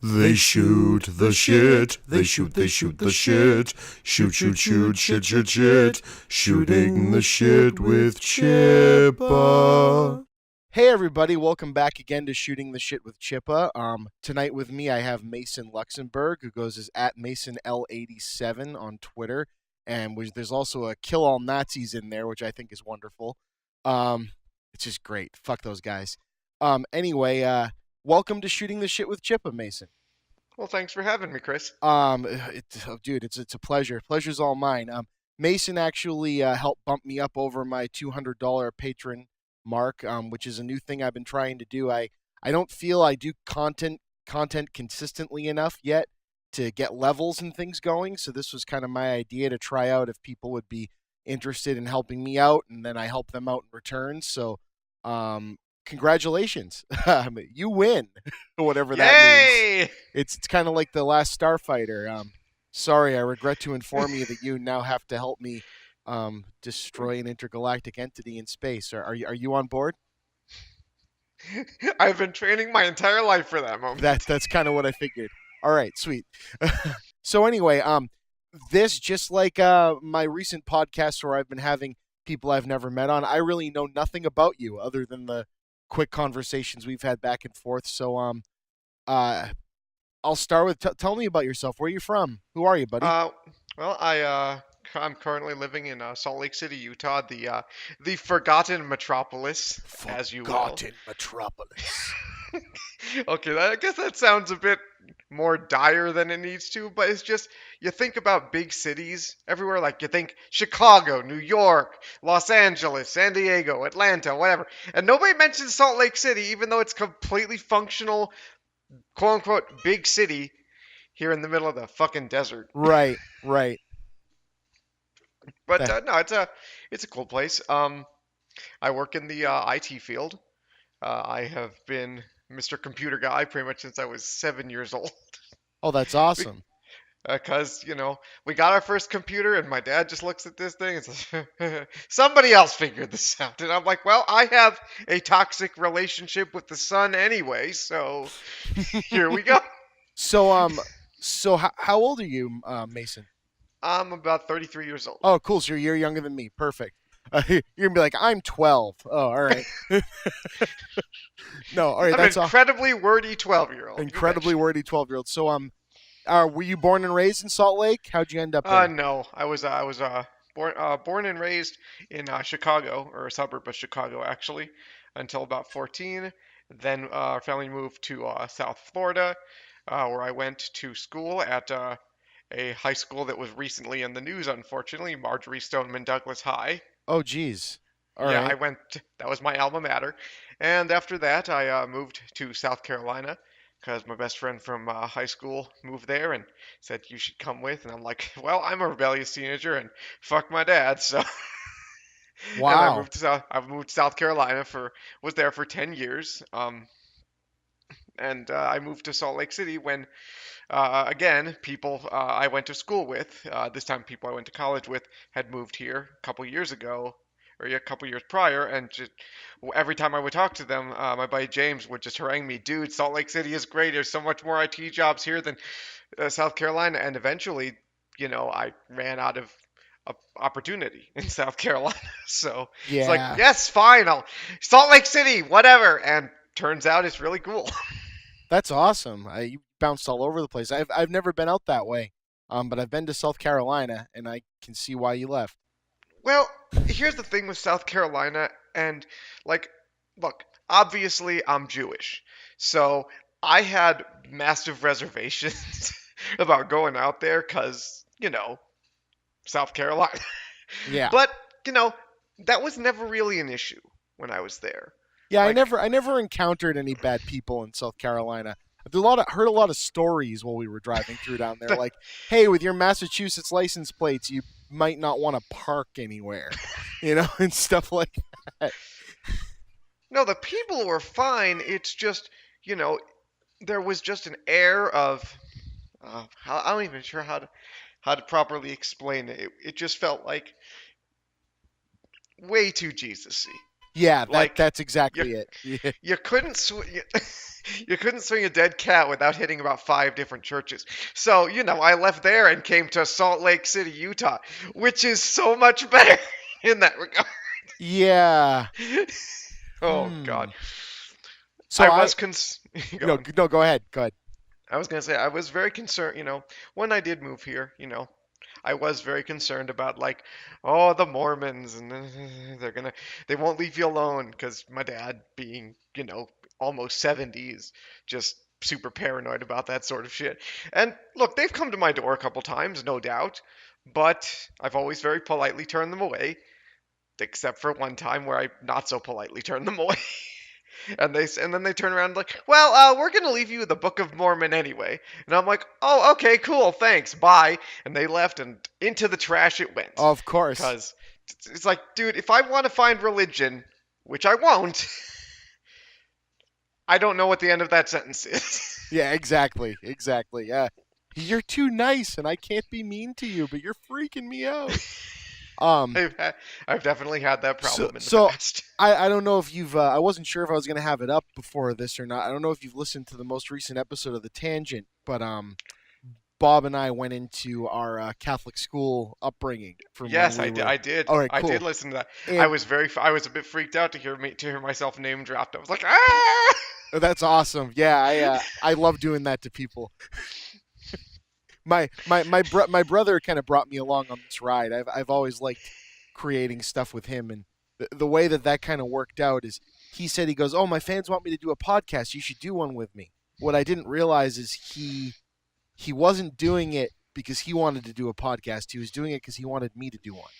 They shoot the shit. They shoot the shit. Shoot, shoot, shoot, shit, shit, shit. Shooting the shit with Chippa. Hey everybody, welcome back again to Shooting the Shit with Chippa. Tonight with me I have Mason Luxenberg, who goes as at MasonL87 on Twitter, and there's also a Kill All Nazis in there, which I think is wonderful. Um, it's just great. Fuck those guys. Anyway, welcome to Shooting the Shit with Chippa, Mason. Well, thanks for having me, Chris. Dude, it's a pleasure. Pleasure's all mine. Mason actually helped bump me up over my $200 patron mark, which is a new thing I've been trying to do. I don't feel I do content consistently enough yet to get levels and things going. So this was kind of my idea to try out if people would be interested in helping me out, and then I help them out in return. So, congratulations, you win, whatever that means. Yay! It's kind of like the last Starfighter. Sorry, I regret to inform you that you now have to help me destroy an intergalactic entity in space. Are you on board? I've been training my entire life for that moment. That's kind of what I figured. All right, sweet. So anyway, this just like my recent podcast where I've been having people I've never met on. I really know nothing about you other than the quick conversations we've had back and forth. So uh, I'll start with tell me about yourself. Where are you from? Who are you, buddy? I'm currently living in Salt Lake City, Utah, the forgotten metropolis, as you will. Forgotten metropolis. Okay, I guess that sounds a bit more dire than it needs to, but it's just you think about big cities everywhere, like you think Chicago, New York, Los Angeles, San Diego, Atlanta, whatever, and nobody mentions Salt Lake City, even though it's completely functional, quote unquote, big city here in the middle of the fucking desert. Right, right. But no, it's a cool place. I work in the IT field. I have been Mr. Computer Guy pretty much since I was 7 years old. Oh, that's awesome. Because, we got our first computer, and my dad just looks at this thing and says, somebody else figured this out. And I'm like, well, I have a toxic relationship with the sun anyway, so here we go. So how old are you, Mason? I'm about 33 years old. Oh, cool. So you're a year younger than me. Perfect. You're gonna be like, I'm 12. Oh, all right. No, all right. I'm That's an incredibly wordy 12-year-old. incredibly wordy 12-year-old. So were you born and raised in Salt Lake? How'd you end up there? No, I was born and raised in Chicago, or a suburb of Chicago, actually, until about 14. Then our family moved to South Florida, where I went to school at a high school that was recently in the news, unfortunately, Marjorie Stoneman Douglas High. Oh, geez. All Yeah, right. that was my alma mater. And after that, I moved to South Carolina because my best friend from high school moved there and said, you should come with. And I'm like, well, I'm a rebellious teenager and fuck my dad. So, and Wow. I moved to South Carolina was there for 10 years. And I moved to Salt Lake City when again, people I went to school with, this time people I went to college with, had moved here a couple years ago, or a couple years prior, and just, every time I would talk to them, my buddy James would just harangue me, dude, Salt Lake City is great. There's so much more IT jobs here than South Carolina, and eventually, I ran out of opportunity in South Carolina. So it's like, Yeah. yes, fine, Salt Lake City, whatever. And turns out it's really cool. That's awesome. You bounced all over the place. I've never been out that way. But I've been to South Carolina, and I can see why you left. Well, here's the thing with South Carolina, and like, look, obviously I'm Jewish, so I had massive reservations about going out there because, South Carolina. Yeah. But, you know, that was never really an issue when I was there. Yeah, I Like, never encountered any bad people in South Carolina. Heard a lot of stories while we were driving through down there. Like, hey, with your Massachusetts license plates, you might not want to park anywhere, and stuff like that. no, the people were fine. It's just, you know, there was just an air of, I'm not even sure how to properly explain it. It just felt like way too Jesus-y. Yeah, Like that's you exactly it. Yeah. you couldn't you couldn't swing a dead cat without hitting about 5 different churches. So, I left there and came to Salt Lake City, Utah, which is so much better in that regard. Yeah. Oh God. Hmm. So I I was cons Go no on. no go ahead. Go ahead. I was gonna say I was very concerned, when I did move here, I was very concerned about like, oh, the Mormons and they won't leave you alone because my dad being, almost 70s, just super paranoid about that sort of shit. And look, they've come to my door a couple times, no doubt, but I've always very politely turned them away, except for one time where I not so politely turned them away. And then they turn around like, well, we're gonna leave you the Book of Mormon anyway. And I'm like, oh, okay, cool, thanks, bye. And they left, and into the trash it went. Of course. Cause it's like, dude, if I want to find religion, which I won't, I don't know what the end of that sentence is. Yeah, exactly. Exactly. Yeah. You're too nice and I can't be mean to you, but you're freaking me out. Um I've had, I've definitely had that so problem in the so past. I don't know if you've I wasn't sure if I was going to have it up before this or not. I don't know if you've listened to the most recent episode of The Tangent, but Bob and I went into our Catholic school upbringing from when Yes, we I did. were. I did. All right, I did cool. listen to that. And I was a bit freaked out to hear myself name dropped. I was like, ah! that's awesome. Yeah, I love doing that to people. My brother kind of brought me along on this ride. I've always liked creating stuff with him, and the way that kind of worked out is he said he goes, "Oh, my fans want me to do a podcast. You should do one with me." What I didn't realize is he wasn't doing it because he wanted to do a podcast. He was doing it because he wanted me to do one.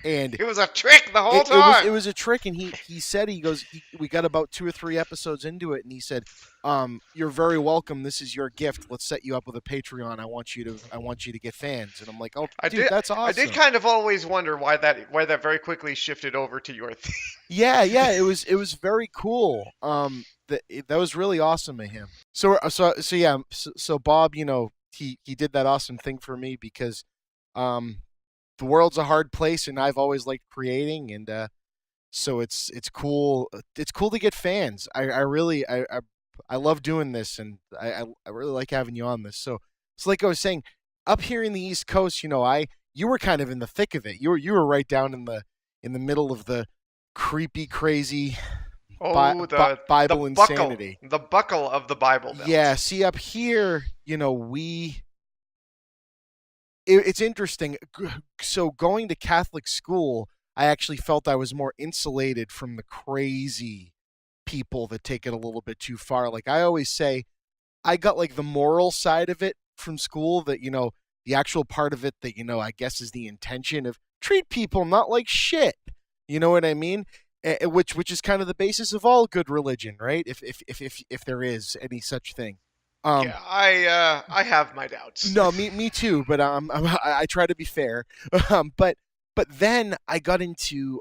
And It was a trick the whole it time. was a trick, and he said we got about 2 or 3 episodes into it, and he said, "You're very welcome. This is your gift. Let's set you up with a Patreon. I want you to get fans." And I'm like, "Oh, dude, that's I did awesome." kind of always wonder why that very quickly shifted over to your thing. Yeah, yeah, it was very cool. That was really awesome of him. So yeah, so Bob, he did that awesome thing for me because um the world's a hard place, and I've always liked creating, and so it's cool. It's cool to get fans. I really I love doing this, and I really like having you on this. So like I was saying, up here in the East Coast, you were kind of in the thick of it. You were right down in the middle of the creepy, crazy Oh, Bible insanity. the buckle of the Bible Yeah. Belt. See, up here, it's interesting. So going to Catholic school, I actually felt I was more insulated from the crazy people that take it a little bit too far. Like I always say, I got like the moral side of it from school, that the actual part of it that I guess is the intention of treat people not like shit. You know what I mean? Which is kind of the basis of all good religion, right? If there is any such thing. Um, Yeah, I have my doubts. no, me too. But I try to be fair. But then I got into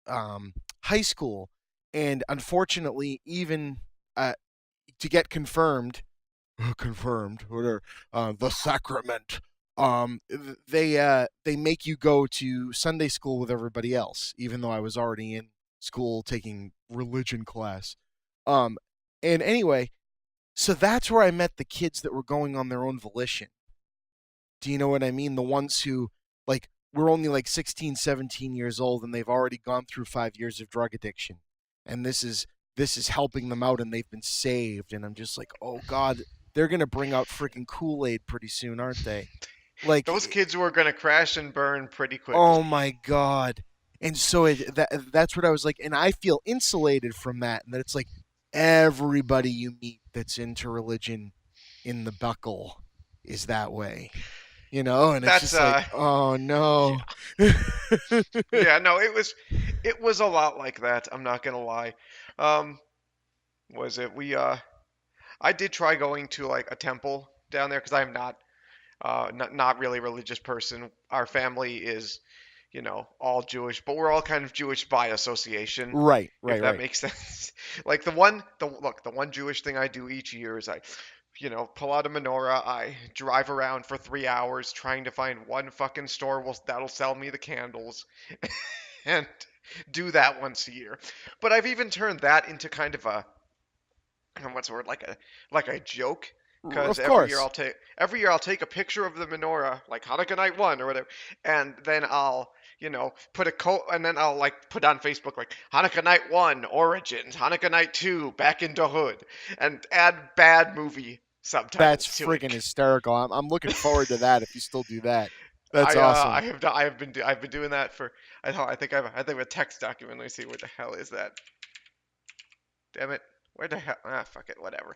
high school, and unfortunately, even to get confirmed, whatever, the sacrament. They make you go to Sunday school with everybody else, even though I was already in school taking religion class. Um, and anyway, so that's where I met the kids that were going on their own volition. Do you know what I mean? The ones who, like, were only like 16, 17 years old, and they've already gone through 5 years of drug addiction. And this is helping them out, and they've been saved. And I'm just like, oh God, they're gonna bring out freaking Kool-Aid pretty soon, aren't they? Like, Those kids were gonna crash and burn pretty quickly. oh my God. And so that's what I was like, and I feel insulated from that, and that it's like everybody you meet that's into religion in the buckle is that way. And it's That's just like, oh no. yeah. Yeah, no, it was a lot like that. I'm not gonna lie. Um, was it we I did try going to like a temple down there because I'm not really a religious person. Our family is, all Jewish, but we're all kind of Jewish by association, Right, if right, that right. makes sense. Like the one Jewish thing I do each year is I, pull out a menorah. I drive around for 3 hours trying to find one fucking store that'll sell me the candles. and do that once a year. But I've even turned that into kind of a what's the word, like a joke, because Of course. every year I'll take a picture of the menorah, like Hanukkah night one or whatever, and then I'll put a coat, and then I'll like put on Facebook like Hanukkah night one origins, Hanukkah night two back into hood, and add bad movie That's subtitles to it. friggin' hysterical. I'm looking forward to that if you still do that. That's awesome. I've been doing that for I think a text document. Let me see, what the hell is that? Damn it. Where the hell? Ah, fuck it. Whatever.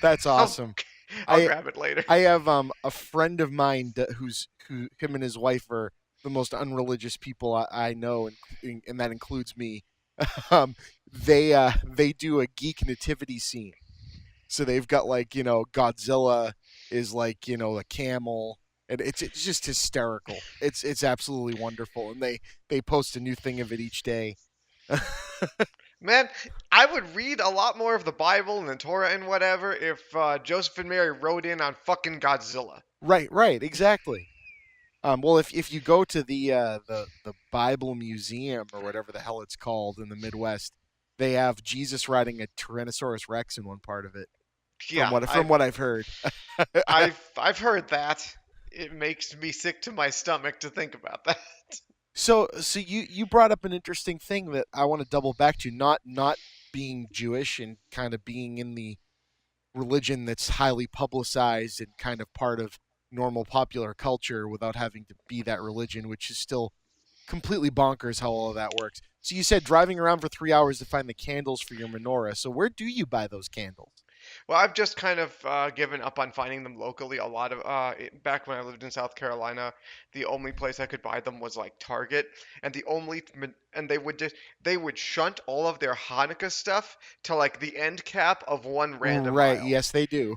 That's I'll awesome. I'll I grab it later. I have a friend of mine who him and his wife are the most unreligious people I know, and that includes me. Um, they do a geek nativity scene. So they've got like Godzilla is like a camel, and it's just hysterical. It's absolutely wonderful, and they post a new thing of it each day. Man, I would read a lot more of the Bible and the Torah and whatever if Joseph and Mary wrote in on fucking Godzilla. Right, right, exactly. Well, if you go to the Bible Museum or whatever the hell it's called in the Midwest, they have Jesus riding a Tyrannosaurus Rex in one part of it. From Yeah, what I've heard. I've heard that. It makes me sick to my stomach to think about that. So you brought up an interesting thing that I want to double back to, not being Jewish and kind of being in the religion that's highly publicized and kind of part of normal popular culture without having to be that religion, which is still completely bonkers how all of that works. So you said driving around for 3 hours to find the candles for your menorah. So where do you buy those candles? Well, I've just kind of given up on finding them locally. A lot of back when I lived in South Carolina, the only place I could buy them was like Target, and they would shunt all of their Hanukkah stuff to like the end cap of one random Right, aisle, yes they do.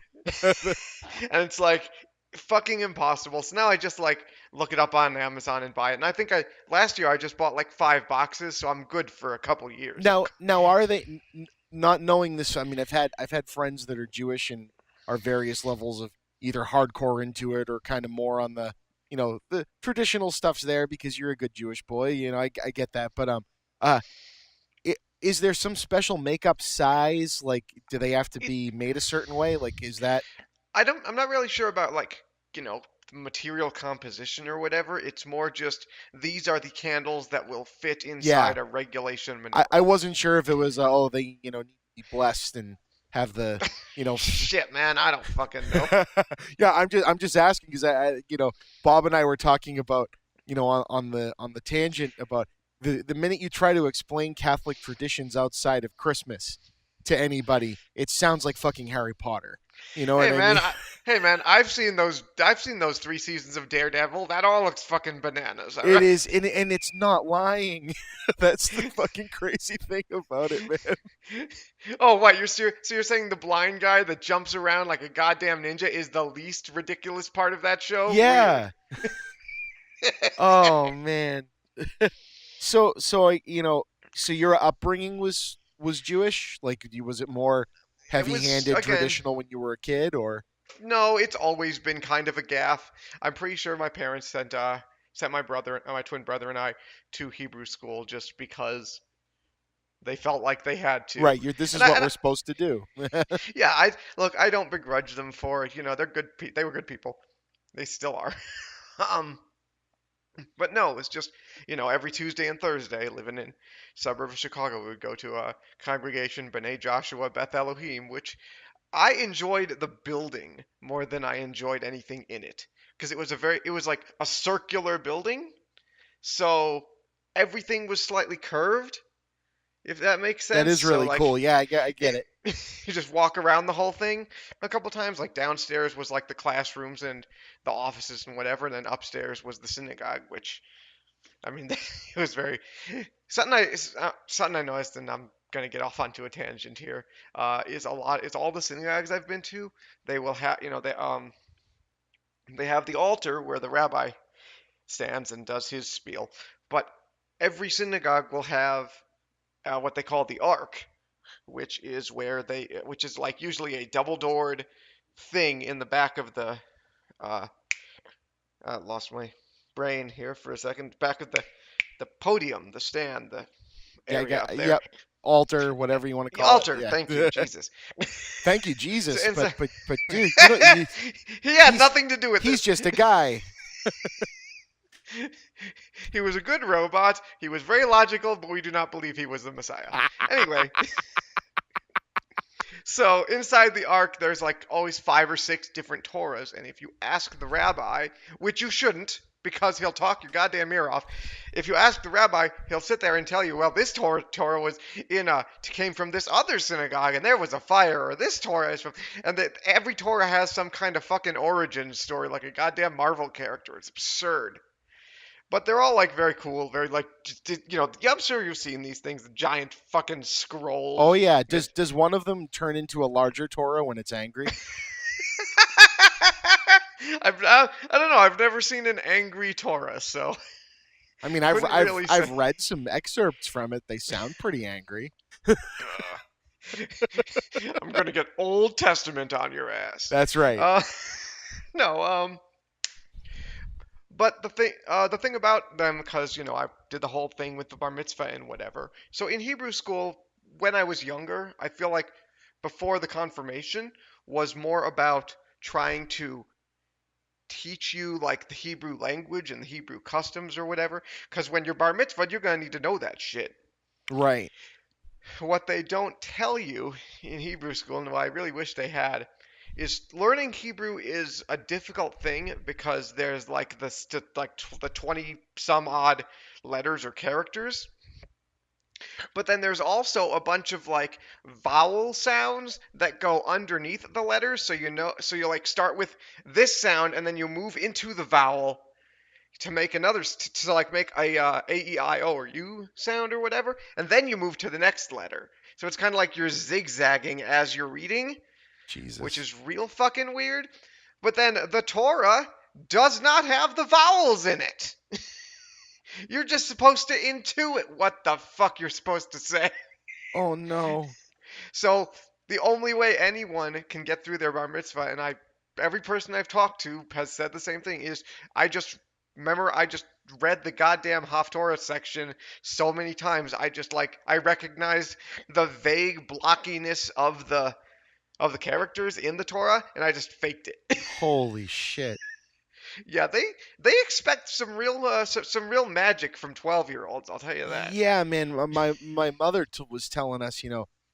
and it's like fucking impossible. So now I just like look it up on Amazon and buy it. And I think I last year I just bought like 5 boxes, so I'm good for a couple years. Now are they not knowing this? I mean, I've had friends that are Jewish and are various levels of either hardcore into it or kind of more on the the traditional stuff's there because you're a good Jewish boy. I get that, but uh, is there some special makeup size? Like, do they have to It, be made a certain way? Like, is that I'm not really sure about like material composition or whatever. It's more just these are the candles that will fit yeah? inside a regulation I menorah. wasn't sure if it was they need to be blessed and have the Shit, man, I don't fucking know. yeah, I'm just asking because Bob and I were talking about on the tangent about the minute you try to explain Catholic traditions outside of Christmas to anybody, it sounds like fucking Harry Potter. You know what Hey I man, mean? hey man, I've seen those 3 seasons of Daredevil. That all looks fucking bananas, all It right? is, and it's not lying. That's the fucking crazy thing about it, man. Oh, what? So you're saying the blind guy that jumps around like a goddamn ninja is the least ridiculous part of that show? Really? Yeah. Oh man. So your upbringing was Jewish? Like, was it more It was heavy-handed, again. traditional when you were a kid, or No, it's always been kind of a gaff. I'm pretty sure my parents sent my twin brother and I to Hebrew school just because they felt like they had to. right? This And is I, what and we're I supposed to do. yeah, I look, I don't begrudge them for it. They're good. They were good people. They still are. um, but no, it's just every Tuesday and Thursday, living in suburb of Chicago, we would go to a congregation, B'nai Joshua Beth Elohim, which I enjoyed the building more than I enjoyed anything in it because it was like a circular building, so everything was slightly curved, if that makes That sense. is So really like cool. Yeah, I get it, it. you just walk around the whole thing a couple times. Like downstairs was like the classrooms and the offices and whatever, and then upstairs was the synagogue, which I mean it was very something I noticed, and I'm gonna get off onto a tangent here. Is a lot. It's all the synagogues I've been to. They will have they have the altar where the rabbi stands and does his spiel, but every synagogue will have what they call the ark, which is like usually a double doored thing in the back of the uh, lost my brain here for a second. Back of the the podium, the stand, the Yeah, area up there. yep. Altar, whatever you want to The call it. altar. Thank you, Yeah. Jesus. Thank you, So, Jesus. and so, But dude, you know, he had he's nothing to do with he's this. just a guy. He was a good robot. He was very logical, but we do not believe he was the Messiah. Anyway, so inside the ark, there's like always 5 or 6 different Torahs, and if you ask the rabbi, which you shouldn't, because he'll talk your goddamn ear off. If you ask the rabbi, he'll sit there and tell you, well, this Torah was came from this other synagogue, and there was a fire, or this Torah is from, and that every Torah has some kind of fucking origin story, like a goddamn Marvel character. It's absurd. But they're all like very cool, very like I'm sure you've seen these things, the giant fucking Oh scrolls. yeah. Does one of them turn into a larger Torah when it's angry? I don't know. I've never seen an angry Torah, so I mean, I've couldn't I've really say. I've read some excerpts from it. They sound pretty angry. I'm gonna get Old Testament on your ass. That's right. No, but the thing about them, because I did the whole thing with the bar mitzvah and whatever. So in Hebrew school, when I was younger, I feel like before the confirmation was more about trying to teach you like the Hebrew language and the Hebrew customs or whatever. Because when you're bar mitzvah, you're gonna need to know that shit. Right. What they don't tell you in Hebrew school, and what I really wish they had, is learning Hebrew is a difficult thing because there's like the 20 some odd letters or characters. But then there's also a bunch of like vowel sounds that go underneath the letters, so you like start with this sound and then you move into the vowel to make another to like make a e I o or u sound or whatever, and then you move to the next letter. So it's kind of like you're zigzagging as you're reading, which Jesus. is real fucking weird. But then the Torah does not have the vowels in it. You're just supposed to intuit what the fuck you're supposed to say. Oh no. So the only way anyone can get through their bar mitzvah, and every person I've talked to has said the same thing, is I just read the goddamn Haftorah section so many times. I recognized the vague blockiness of the characters in the Torah, and I just faked it. Holy shit. Yeah, they expect some real magic from 12-year-olds. I'll tell you that. Yeah, man. My mother was telling us,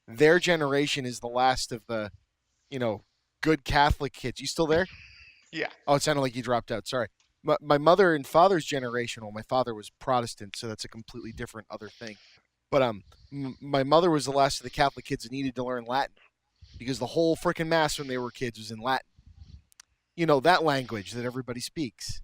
their generation is the last of the, good Catholic kids. You still there? Yeah. Oh, it sounded like you dropped out. Sorry. My mother and father's generation. Well, my father was Protestant, so that's a completely different other thing. But my mother was the last of the Catholic kids that needed to learn Latin because the whole freaking mass when they were kids was in Latin. That language that everybody speaks.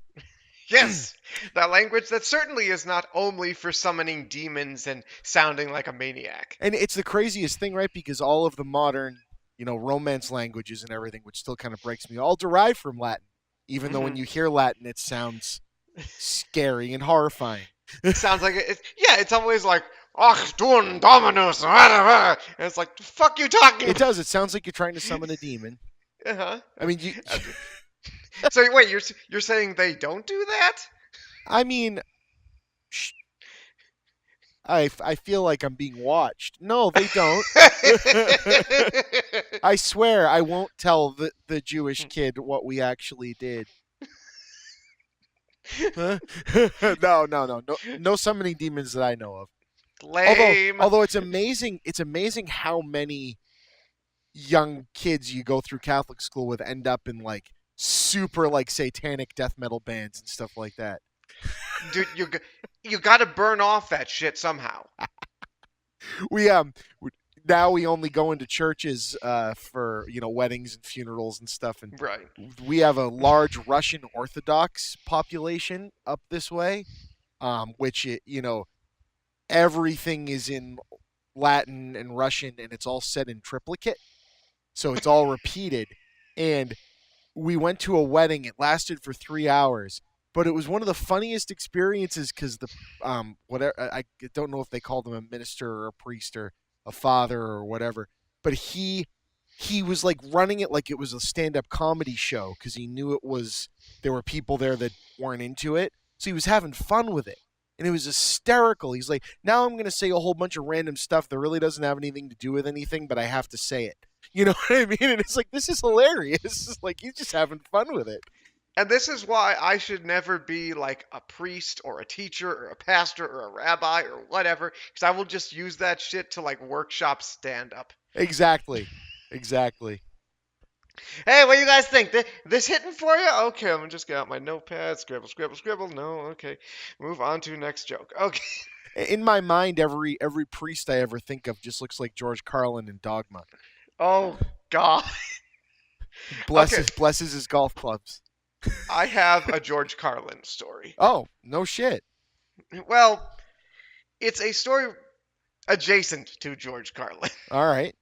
Yes, that language that certainly is not only for summoning demons and sounding like a maniac. And it's the craziest thing, right? Because all of the modern, Romance languages and everything, which still kind of breaks me, all derive from Latin. Even though when you hear Latin, it sounds scary and horrifying. It sounds like it's always like Achtung Dominus, and it's like the fuck you talking. It does. It sounds like you're trying to summon a demon. Uh-huh. I mean, So wait, you're saying they don't do that? I mean, I feel like I'm being watched. No, they don't. I swear I won't tell the Jewish kid what we actually did. No summoning demons that I know of. Lame. Although it's amazing how many young kids you go through Catholic school with end up in like super like satanic death metal bands and stuff like that. Dude, you got to burn off that shit somehow. We now we only go into churches for weddings and funerals and stuff, and Right. we have a large Russian Orthodox population up this way, which everything is in Latin and Russian, and it's all set in triplicate, so it's all repeated. And we went to a wedding. It lasted for 3 hours, but it was one of the funniest experiences because the whatever, I don't know if they called him a minister or a priest or a father or whatever, but he was like running it like it was a stand-up comedy show because he knew there were people there that weren't into it, so he was having fun with it. And it was hysterical. He's like, now I'm going to say a whole bunch of random stuff that really doesn't have anything to do with anything, but I have to say it. You know what I mean? And it's like, this is hilarious. It's like, he's just having fun with it. And this is why I should never be like a priest or a teacher or a pastor or a rabbi or whatever, because I will just use that shit to like workshop stand up. Exactly. Exactly. Hey, what do you guys think? This hitting for you? Okay, I'm gonna just get out my notepad, scribble, scribble, scribble. No, okay. Move on to next joke. Okay. In my mind, every priest I ever think of just looks like George Carlin in Dogma. Oh God. Okay, Blesses his golf clubs. I have a George Carlin story. Oh, no shit. Well, it's a story adjacent to George Carlin. All right.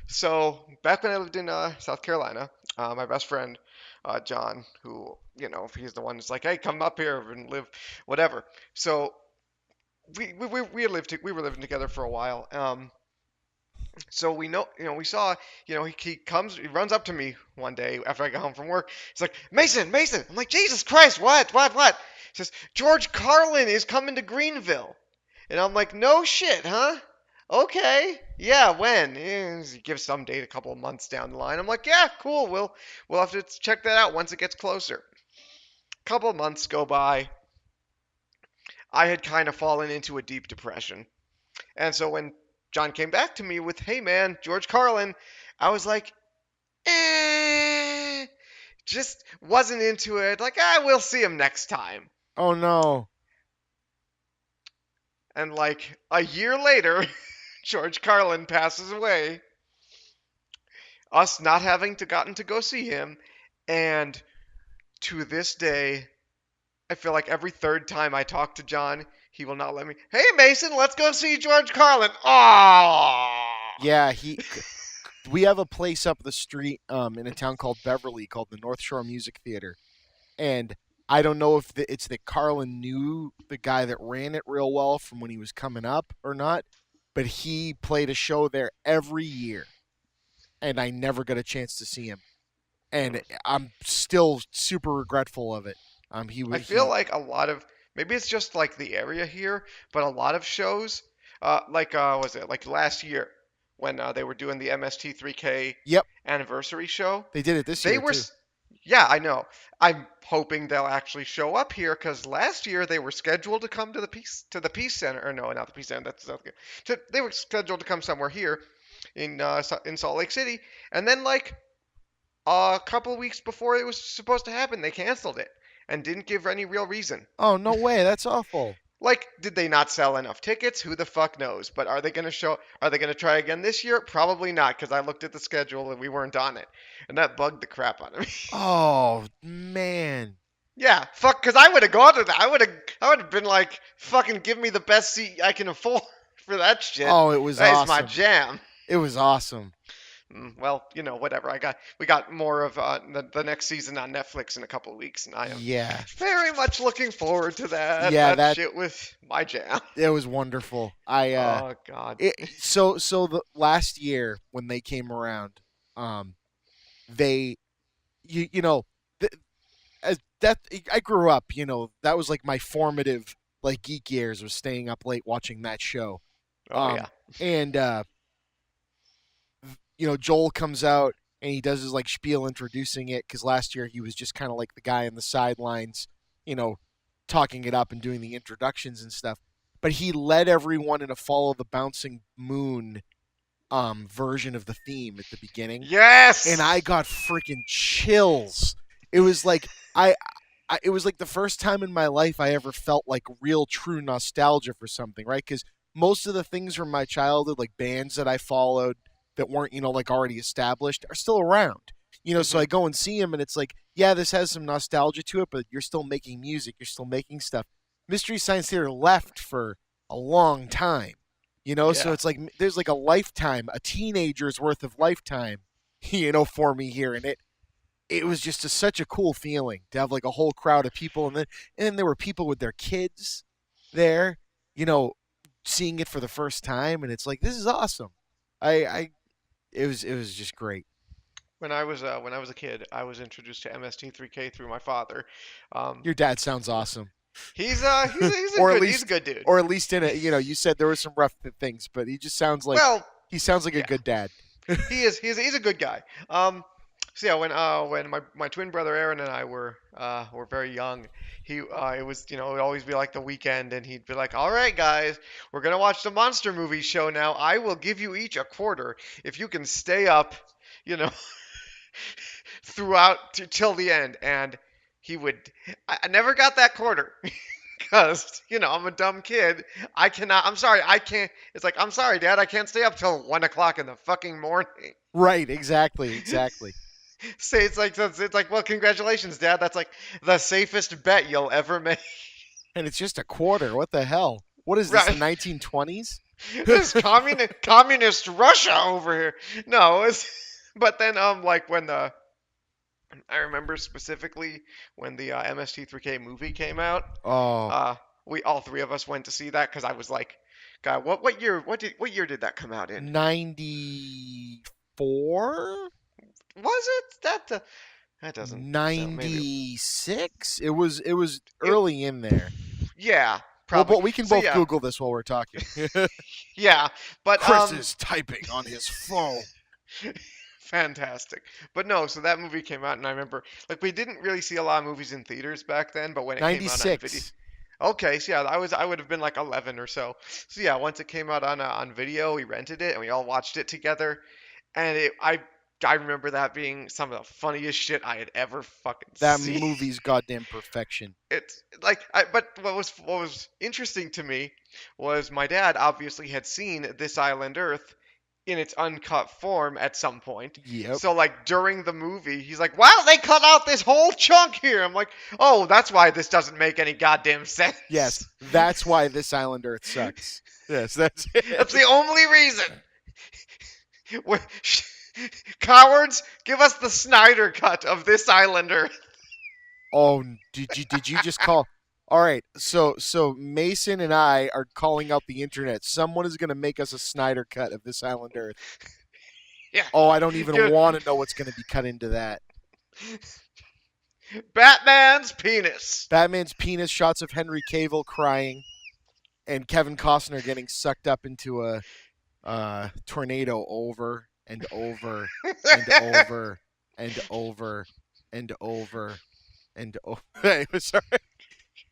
So back when I lived in South Carolina, my best friend John, who he's the one that's like, hey, come up here and live, whatever. So we were living together for a while. So we saw, he runs up to me one day after I got home from work. He's like, Mason. I'm like, Jesus Christ, what? He says, George Carlin is coming to Greenville. And I'm like, no shit, huh? Okay, yeah, when? He gives some date a couple of months down the line. I'm like, yeah, cool. We'll have to check that out once it gets closer. A couple of months go by. I had kind of fallen into a deep depression. And so when John came back to me with, hey man, George Carlin, I was like, just wasn't into it. Like, we'll see him next time. Oh no. And like a year later, George Carlin passes away. Us not having gotten to go see him, and to this day, I feel like every third time I talk to John, he will not let me. Hey Mason, let's go see George Carlin. Oh. Yeah, we have a place up the street in a town called Beverly called the North Shore Music Theater. And I don't know if it's that Carlin knew the guy that ran it real well from when he was coming up or not, but he played a show there every year. And I never got a chance to see him. And I'm still super regretful of it. I feel like a lot of, maybe it's just like the area here, but a lot of shows, was it like last year when they were doing the MST3K Yep, anniversary show? they did it this year too. Yeah, I know. I'm hoping they'll actually show up here because last year they were scheduled to come to the Peace Center, or no, not the Peace Center. That's not good. They were scheduled to come somewhere here in Salt Lake City, and then like a couple weeks before it was supposed to happen, they canceled it and didn't give any real reason. Oh, no way. That's awful. Like, did they not sell enough tickets? Who the fuck knows? But are they going to try again this year? Probably not, because I looked at the schedule and we weren't on it. And that bugged the crap out of me. Oh, man. Yeah, fuck, because I would have gone to that. I would have been like, fucking give me the best seat I can afford for that shit. Oh, it was That awesome. is my jam. It was awesome. Well, whatever. We got more of the next season on Netflix in a couple of weeks, and I am very much looking forward to that. Yeah, that shit was my jam. It was wonderful. Oh God. So the last year when they came around, they, as that I grew up. That was like my formative like geek years, was staying up late watching that show. Oh yeah. And Joel comes out and he does his like spiel introducing it, because last year he was just kind of like the guy in the sidelines, talking it up and doing the introductions and stuff. But he led everyone in a Follow the Bouncing Moon version of the theme at the beginning. Yes. And I got freaking chills. It was like it was like the first time in my life I ever felt like real true nostalgia for something, right? Because most of the things from my childhood, like bands that I followed that weren't, like already established, are still around. So I go and see them and it's like, yeah, this has some nostalgia to it, but you're still making music, you're still making stuff. Mystery Science Theater left for a long time, so it's like there's like a lifetime, a teenager's worth of lifetime, for me here. And it was just such a cool feeling to have like a whole crowd of people, and then there were people with their kids there, seeing it for the first time, and it's like, this is awesome. It was just great. When I was a kid, I was introduced to MST3K through my father. Your dad sounds awesome. He's a or at good least, dude. or at least in a, you said there were some rough things, but Well, he sounds like a yeah, good dad. he's a good guy. So yeah, when my twin brother Aaron and I were very young, it was it'd always be like the weekend, and he'd be like, "All right, guys, we're gonna watch the monster movie show now. I will give you each a quarter if you can stay up, you know, throughout till the end." And he would. I never got that quarter. Because I'm a dumb kid. I cannot. I'm sorry. I can't. It's like I'm sorry, Dad. I can't stay up till 1 o'clock in the fucking morning. Right, exactly, exactly. Say it's like well, congratulations, Dad. That's like the safest bet you'll ever make. And it's just a quarter. What the hell? What is this, the Right. 1920s? This communist Russia over here. No, but then like when the I remember specifically when the MST3K movie came out. Oh, Uh, we all three of us went to see that because I was like, God, what year did that come out in? 94? Was it that doesn't sound maybe 96? It was it early in there. yeah Well, probably but we can so both yeah Google this while we're talking. yeah but Chris is typing on his phone. fantastic. But no, so that movie came out, and I remember like we didn't really see a lot of movies in theaters back then, but when it came out on video. 96. Okay, so yeah, I would have been like 11 or so. So yeah, once it came out on video, we rented it and we all watched it together. And I remember that being some of the funniest shit I had ever fucking That seen. movie's goddamn perfection. It's like but what was interesting to me was my dad obviously had seen This Island Earth in its uncut form at some point. Yep. So like during the movie, he's like, "Wow, they cut out this whole chunk here." I'm like, "Oh, that's why this doesn't make any goddamn sense." Yes, that's why this Island Earth sucks. Yes, that's it. That's the only reason. Cowards, give us the Snyder cut of This Island Earth. Oh, did you just call? All right, so Mason and I are calling out the internet. Someone is going to make us a Snyder cut of this Island Earth. Yeah. Oh, I don't even Good. want to know what's going to be cut into that. Batman's penis. Batman's penis, shots of Henry Cavill crying, and Kevin Costner getting sucked up into a tornado over and over and over and over and over and over. Sorry.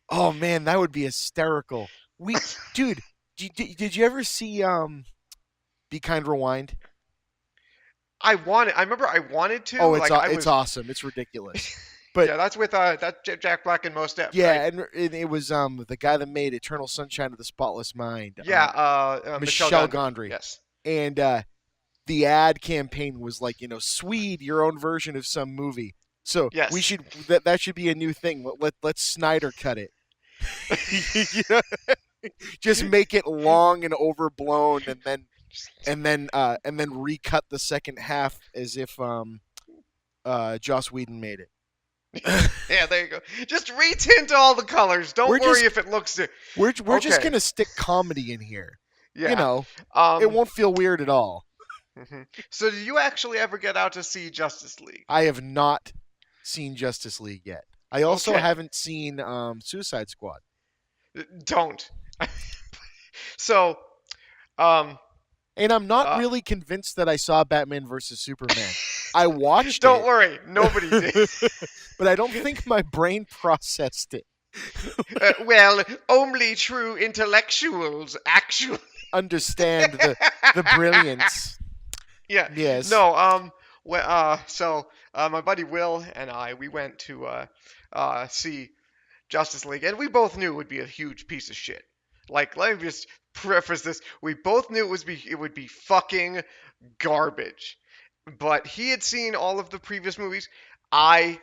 Oh man, that would be hysterical. Dude, did you ever see Be Kind Rewind? I remember I wanted to. Oh, it's like, it's awesome. It's ridiculous. But yeah, that's with that's Jack Black and Mos Def. yeah, Right? and it was the guy that made Eternal Sunshine of the Spotless Mind. Yeah, Michel Gondry. Yes. And the ad campaign was like, Swede, your own version of some movie. So Yes. we should that should be a new thing. Let's Snyder cut it. You know? Just make it long and overblown, and then recut the second half as if Joss Whedon made it. Yeah, there you go. Just retint all the colors. Don't worry if it looks. We're just Okay. gonna stick comedy in here. Yeah. It won't feel weird at all. Mhm. So, did you actually ever get out to see Justice League? I have not seen Justice League yet. I also Okay. haven't seen Suicide Squad. Don't. So, And I'm not Uh, really convinced that I saw Batman versus Superman. I watched don't it, worry, nobody did. but I don't think my brain processed it. Well, only true intellectuals actually. Understand the brilliance. Yeah. Yes. No. So my buddy Will and we went to see Justice League, and we both knew it would be a huge piece of shit. Like, let me just preface this: we both knew it would be fucking garbage. But he had seen all of the previous movies. I,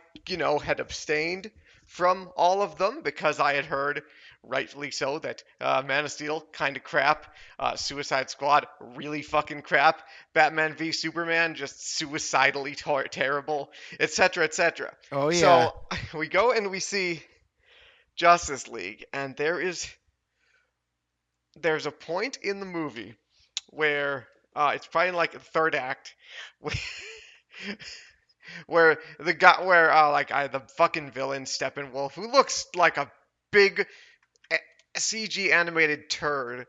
had abstained from all of them because I had heard, rightfully so, that Man of Steel kind of crap, Suicide Squad really fucking crap, Batman v Superman just suicidally terrible, etc., etc. Oh yeah. So we go and we see Justice League, and there's a point in the movie where it's probably like the third act where the fucking villain Steppenwolf, who looks like a big CG animated turd.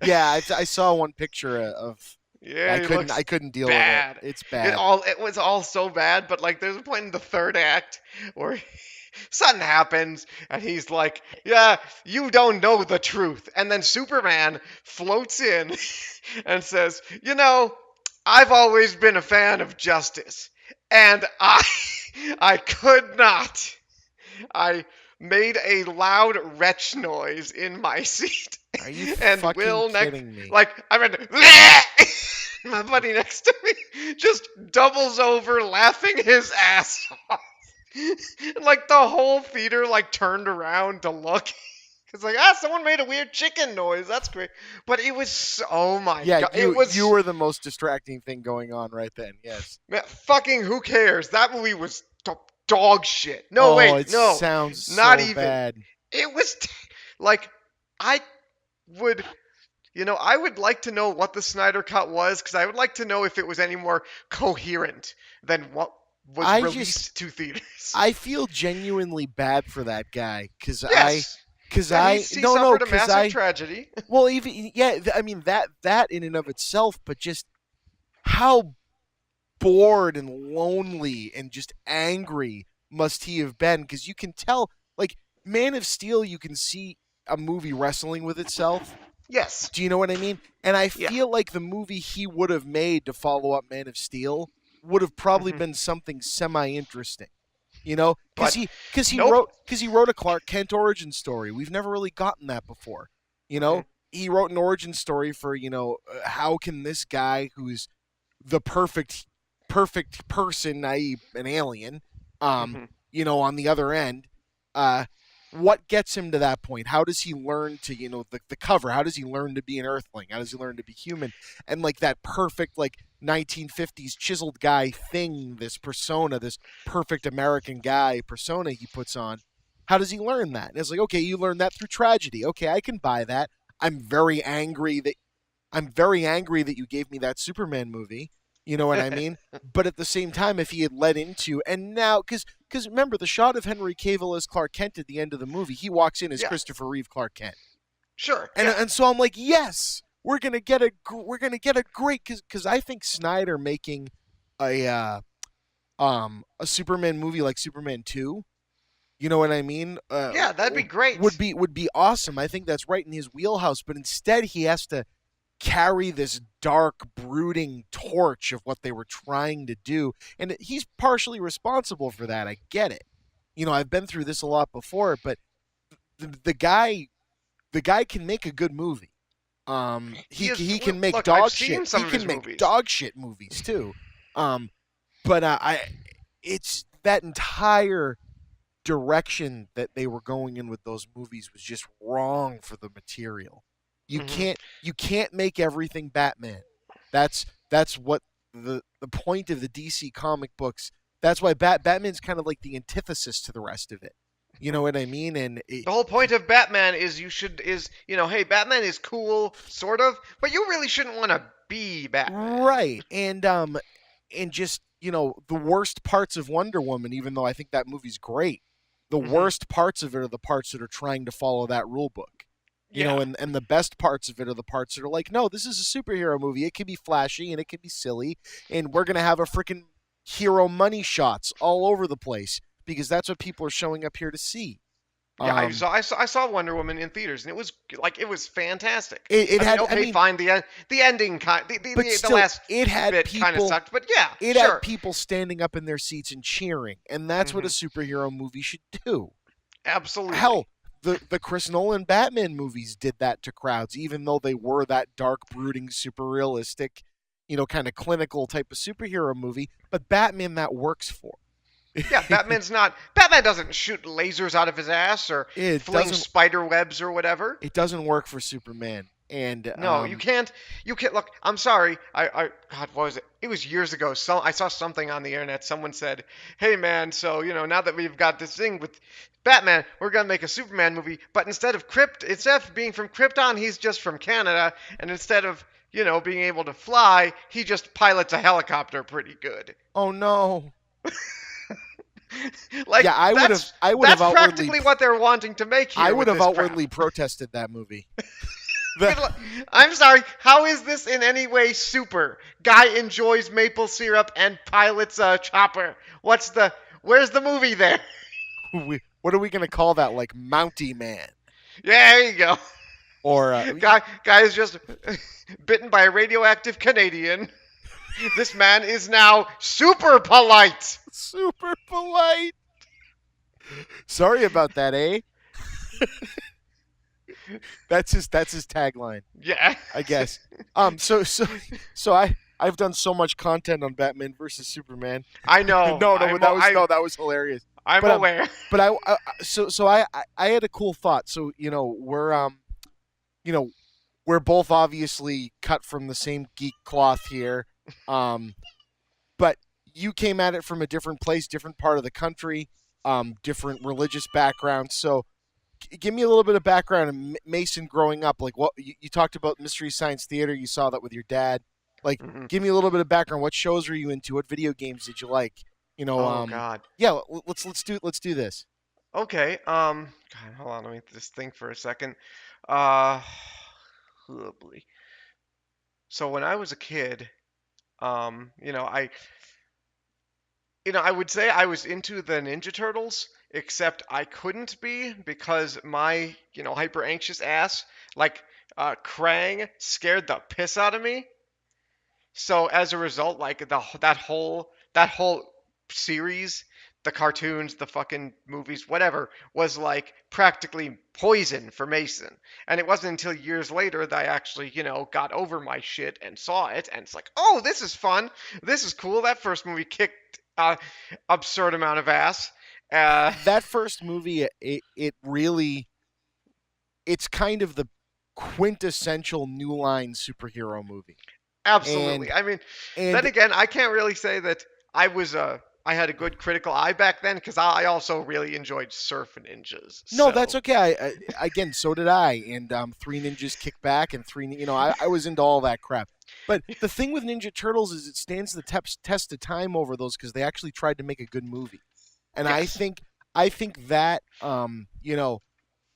Yeah, I saw one picture of. Yeah, he looks I couldn't deal with it. bad. It's It bad. all it was all so bad, but like there's a point in the third act where something happens and he's like, "Yeah, you don't know the truth." And then Superman floats in and says, I've always been a fan of justice, and I could not. I made a loud retch noise in my seat, Are you and fucking Will next, kidding me? like I read, my buddy next to me just doubles over, laughing his ass off. And, like the whole theater like turned around to look. It's like, someone made a weird chicken noise. That's great. But it was, oh my Yeah, god, it you was, were the most distracting thing going on right then. Yes. man, fucking who cares? That movie was dog shit. No, Oh, it wait, no, sounds not so even. bad. It was like, I would, I would like to know what the Snyder Cut was, because I would like to know if it was any more coherent than what was I just released to theaters. I feel genuinely bad for that guy Yes. Yeah, he no, suffered a cuz massive tragedy. well, even yeah, I mean that in and of itself, but just how bored and lonely and just angry must he have been, because you can tell, like, Man of Steel, you can see a movie wrestling with itself. Yes. Do you know what I mean? And I Yeah. feel like the movie he would have made to follow up Man of Steel would have probably Hmm. been something semi-interesting. You know, because But he nope. wrote a Clark Kent origin story. We've never really gotten that before. You Hmm. know, he wrote an origin story for, how can this guy who's the perfect person, i.e., an alien, Hmm. on the other end, uh, what gets him to that point? How does he learn to, the cover? How does he learn to be an Earthling? How does he learn to be human? And like that perfect, like 1950s chiseled guy thing, this persona, this perfect American guy persona he puts on. How does he learn that? And it's like, okay, you learn that through tragedy. Okay, I can buy that. I'm very angry that you gave me that Superman movie. You know what I mean? But at the same time, if he had led into, and now, because remember the shot of Henry Cavill as Clark Kent at the end of the movie, he walks in as Yeah. Christopher Reeve Clark Kent, Sure. and Yeah. and so I'm like, yes, we're gonna get a great, because I think Snyder making a a Superman movie like Superman 2. You know what I mean? Yeah, that'd be great. Would be awesome. I think that's right in his wheelhouse. But instead, he has to carry this dark, brooding torch of what they were trying to do. And he's partially responsible for that. I get it. I've been through this a lot before, but the guy can make a good movie. He can make Look, I've dog seen shit. some He of his can make movies. dog shit movies too. But it's that entire direction that they were going in with those movies was just wrong for the material. You Hmm. can't make everything Batman. That's what the point of the DC comic books. That's why Batman's kind of like the antithesis to the rest of it. You know what I mean? And The whole point of Batman is hey, Batman is cool, sort of, but you really shouldn't want to be Batman. right, and just the worst parts of Wonder Woman, even though I think that movie's great, the Hmm. worst parts of it are the parts that are trying to follow that rule book. Yeah. And the best parts of it are the parts that are like, no, this is a superhero movie. It can be flashy and it can be silly, and we're gonna have a freaking hero money shots all over the place because that's what people are showing up here to see. Yeah, Um, I saw Wonder Woman in theaters, and it was fantastic. it I mean, had, I okay, mean, fine. The ending kind, but the still, last it had bit kind of people. sucked, but yeah, It had sure. people standing up in their seats and cheering, and that's what a Hmm. superhero movie should do. Absolutely. Hell, the Chris Nolan Batman movies did that to crowds, even though they were that dark, brooding, super realistic, kind of clinical type of superhero movie. But Batman, that works for. Yeah, Batman doesn't shoot lasers out of his ass or It fling doesn't. spider webs or whatever. It doesn't work for Superman. And No, you can't. You can't. Look, I'm sorry. God, what was it? It was years ago. I saw something on the internet. Someone said, "Hey, man, so now that we've got this thing with Batman, we're gonna make a Superman movie. But instead of being from Krypton, he's just from Canada, and instead of being able to fly, he just pilots a helicopter pretty good." oh no, Like Yeah, I would have. I would have that's outwardly. practically what they're wanting to make I here would with have this crap. outwardly protested that movie. Good The- luck. I'm sorry. How is this in any way super? Guy enjoys maple syrup and pilots a chopper. What's the? Where's the movie there? what are we gonna call that? Like Mountie Man Yeah, there you go. or Guy is just bitten by a radioactive Canadian. This man is now super polite. super polite? Sorry about that, eh? That's his tagline, Yeah. I guess. So I've done so much content on Batman versus Superman. I know. No, I'm, that was hilarious. I'm But aware. but I had a cool thought. So you know we're both obviously cut from the same geek cloth here, but you came at it from a different place, different part of the country, different religious background. So give me a little bit of background on Mason growing up. Like what you talked about Mystery Science Theater. You saw that with your dad. Like, Hmm. give me a little bit of background. What shows were you into? What video games did you like? Oh God. Yeah. Let's do this. Okay. God, hold on. Let me just think for a second. Uh. Oh boy. So when I was a kid, I would say I was into the Ninja Turtles, except I couldn't be because my, hyper anxious ass, like, Krang scared the piss out of me. So as a result, like that whole series, the cartoons, the fucking movies, whatever, was like practically poison for Mason. And it wasn't until years later that I actually, got over my shit and saw it, and it's like, oh, this is fun, this is cool. That first movie kicked absurd amount of ass. That first movie, it really, it's kind of the quintessential New Line superhero movie. And Absolutely. I mean, then and again, I can't really say that I had a good critical eye back then because I also really enjoyed Surf Ninjas. no, that's So okay. Again, so did I. And Three Ninjas Kick Back and I was into all that crap. But the thing with Ninja Turtles is it stands the test of time over those because they actually tried to make a good movie. And yes, I think that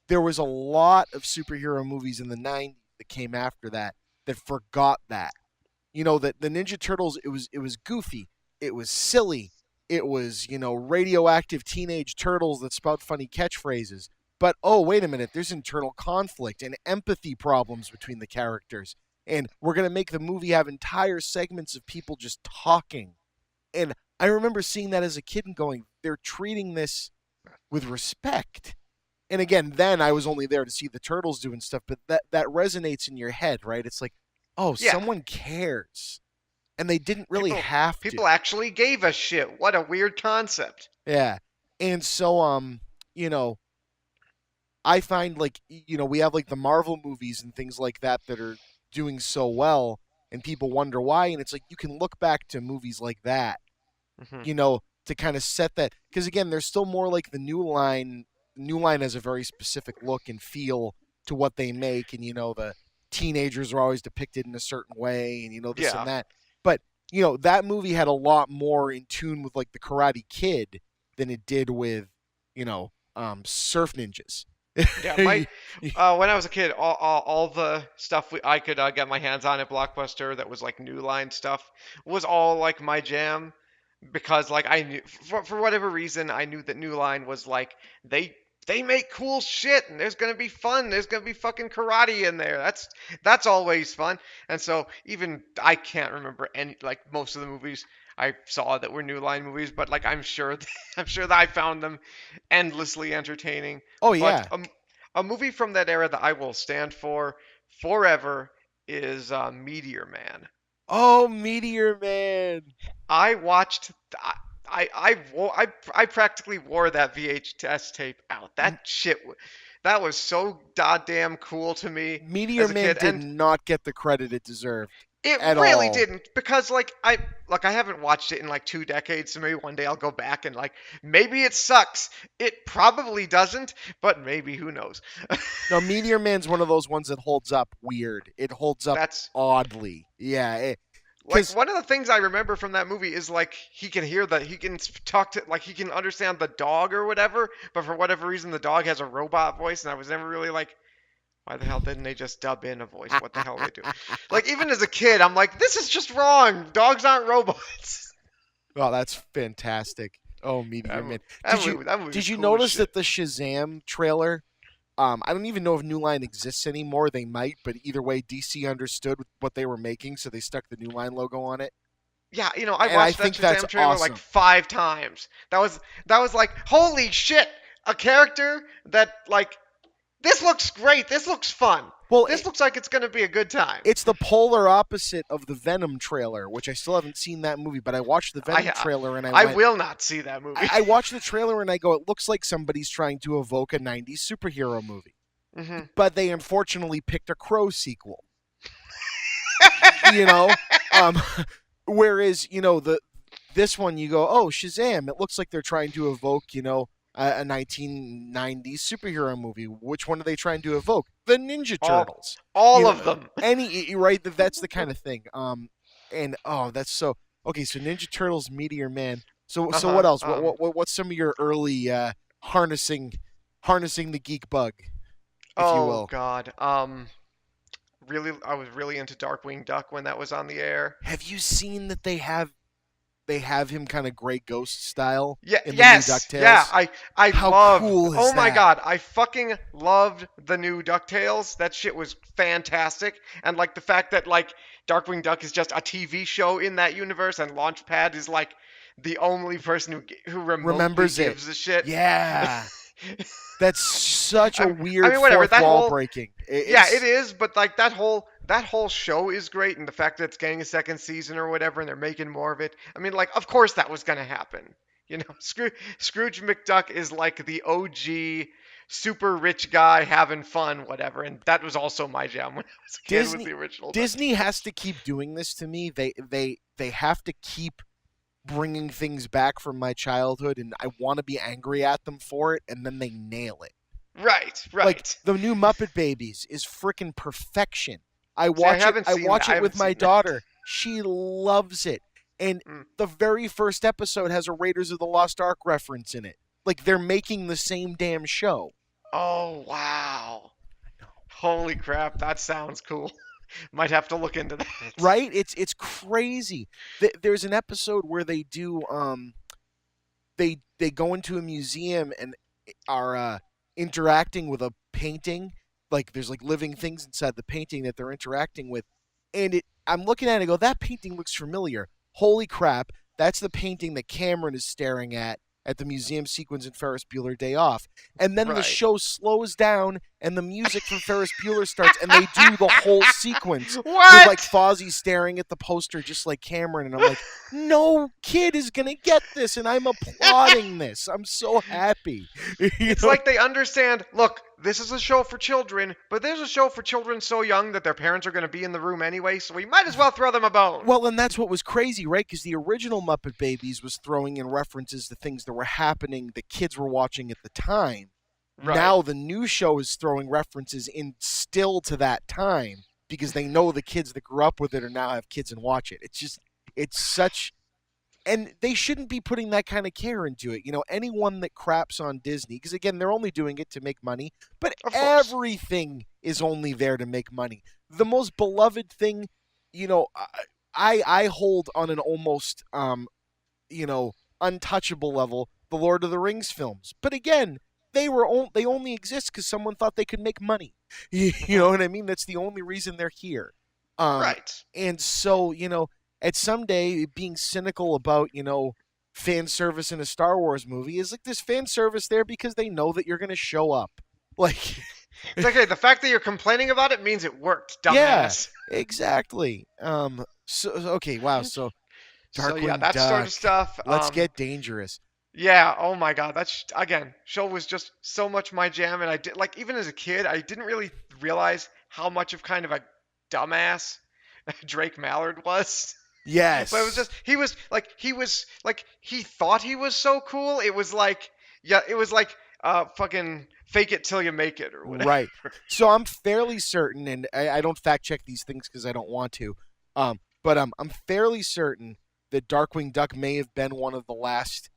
there was a lot of superhero movies in the '90s that came after that that forgot that. That the Ninja Turtles, it was goofy, it was silly, it was radioactive teenage turtles that spout funny catchphrases. But oh, wait a minute, there's internal conflict and empathy problems between the characters, and we're gonna make the movie have entire segments of people just talking. And I remember seeing that as a kid and going, they're treating this with respect. And again, then I was only there to see the turtles doing stuff, but that resonates in your head, right? It's like, oh, yeah. someone cares, and they didn't really People have to. people actually gave a shit. What a weird concept. Yeah, and so you know, I find like we have like the Marvel movies and things like that are doing so well, and people wonder why, and it's like you can look back to movies like that, Hmm. to kind of set that because again, there's still more like the New Line. New Line has a very specific look and feel to what they make, and the teenagers are always depicted in a certain way, and this Yeah. and that. But that movie had a lot more in tune with like the Karate Kid than it did with Surf Ninjas. Yeah, when I was a kid, all the stuff I could get my hands on at Blockbuster that was like New Line stuff was all like my jam because like I knew for whatever reason I knew that New Line was like they make cool shit and there's gonna be fun. There's gonna be fucking karate in there. That's always fun. And so even I can't remember any like most of the movies I saw that were New Line movies, but like I'm sure I'm sure that I found them endlessly entertaining. Oh But yeah. a movie from that era that I will stand for forever is Meteor Man. Oh, Meteor Man. I watched. I practically wore that VHS tape out. That was so goddamn cool to me Meteor as a Man kid, did and not get the credit it deserved it at really all. didn't because I haven't watched it in like 2 decades, so maybe one day I'll go back and like maybe it sucks. It probably doesn't, but maybe who knows? No, Meteor Man's one of those ones that holds up weird. It holds up That's oddly. Yeah. Like Because one of the things I remember from that movie is like he can hear that he can talk to like he can understand the dog or whatever, but for whatever reason the dog has a robot voice, and I was never really like, why the hell didn't they just dub in a voice? What the hell are they doing? Like even as a kid, I'm like, this is just wrong. Dogs aren't robots. oh, that's fantastic. Oh, Meteor That, Man. that movie Did was you cool as notice shit. that the Shazam trailer? I don't even know if New Line exists anymore. They might, but either way, DC understood what they were making, so they stuck the New Line logo on it. Yeah, I And I watched that think that's Shazam trailer like awesome. 5 times. That was like, holy shit, a character that like this looks great. This looks fun. Well, This looks like it's gonna be a good time. it's the polar opposite of the Venom trailer, which I still haven't seen that movie, but I watched the Venom I trailer and I I went, will not see that movie. I watched the trailer and I go, it looks like somebody's trying to evoke a 90s superhero movie. hmm But they unfortunately picked a Crow sequel. you know? Um, whereas, this one you go, oh, Shazam, it looks like they're trying to evoke, a 1990s superhero movie. Which one are they trying to evoke? The Ninja all, Turtles. all of them. Right? That's the kind of thing. And oh, that's so okay. So Ninja Turtles, Meteor Man. So what Uh-huh. else? What's some of your early harnessing the geek bug, if you Oh will? God. Really, I was really into Darkwing Duck when that was on the air. Have you seen that they have him kind of gray ghost style Yeah, in the new yes, yeah. DuckTales? I How loved. cool is Oh my that? God, I fucking loved the new DuckTales. That shit was fantastic, and like the fact that like Darkwing Duck is just a TV show in that universe, and Launchpad is like the only person who remotely Remembers it? gives a shit. Yeah, that's such a I weird mean, whatever. fourth That wall whole breaking. Yeah, it is, but like that whole show is great, and the fact that it's getting a second season or whatever, and they're making more of it. I mean, like, of course that was gonna happen. Scrooge McDuck is like the OG super rich guy having fun, whatever, and that was also my jam when I was a kid. Was Disney the original Disney DuckTales. has to keep doing this to me. They have to keep bringing things back from my childhood, and I want to be angry at them for it, and then they nail it. Right, Like right. the new Muppet Babies is freaking perfection. I See, I watch it. haven't I seen that. watch I it with haven't my seen that. daughter. She loves it, and Mm. the very first episode has a Raiders of the Lost Ark reference in it. Like they're making the same damn show. Oh wow! Holy crap, that sounds cool. Might have to look into that. Right? It's crazy. There's an episode where they do they go into a museum and are interacting with a painting. Like there's like living things inside the painting that they're interacting with, and I'm looking at it and I go, that painting looks familiar. Holy crap! That's the painting that Cameron is staring at the museum sequence in Ferris Bueller Day Off. And then the Right. show slows down and the music from Ferris Bueller starts and they do the whole sequence with What? like Fozzie staring at the poster just like Cameron. And I'm like, no kid is going to get this. And I'm applauding this. I'm so happy. It's like they understand, look, this is a show for children, but there's a show for children so young that their parents are going to be in the room anyway, so we might as well throw them a bone. Well, and that's what was crazy, right? Because the original Muppet Babies was throwing in references to things that were happening that kids were watching at the time. Right. Now the new show is throwing references in still to that time because they know the kids that grew up with it or now have kids and watch it. It's such, and they shouldn't be putting that kind of care into it. Anyone that craps on Disney, because again, they're only doing it to make money, but Of course. everything is only there to make money. The most beloved thing, I hold on an almost, untouchable level, the Lord of the Rings films. But again, they only exist because someone thought they could make money. You know what I mean? That's the only reason they're here. Right. And so, at someday being cynical about, fan service in a Star Wars movie is like this fan service there because they know that you're going to show up. Like, It's like, hey, the fact that you're complaining about it means it worked, yeah, dumbass. exactly. So okay, wow. So So yeah, Darkwing that sort Duck. of stuff. Let's get dangerous. Yeah, oh my god, that's again, show was just so much my jam, and I did like even as a kid, I didn't really realize how much of kind of a dumbass Drake Mallard was. But it was Yes. just he thought he was so cool. It was like yeah, it was like fucking fake it till you make it or whatever. Right. So I'm fairly certain, and I don't fact check these things because I don't want to. but I'm fairly certain that Darkwing Duck may have been one of the last,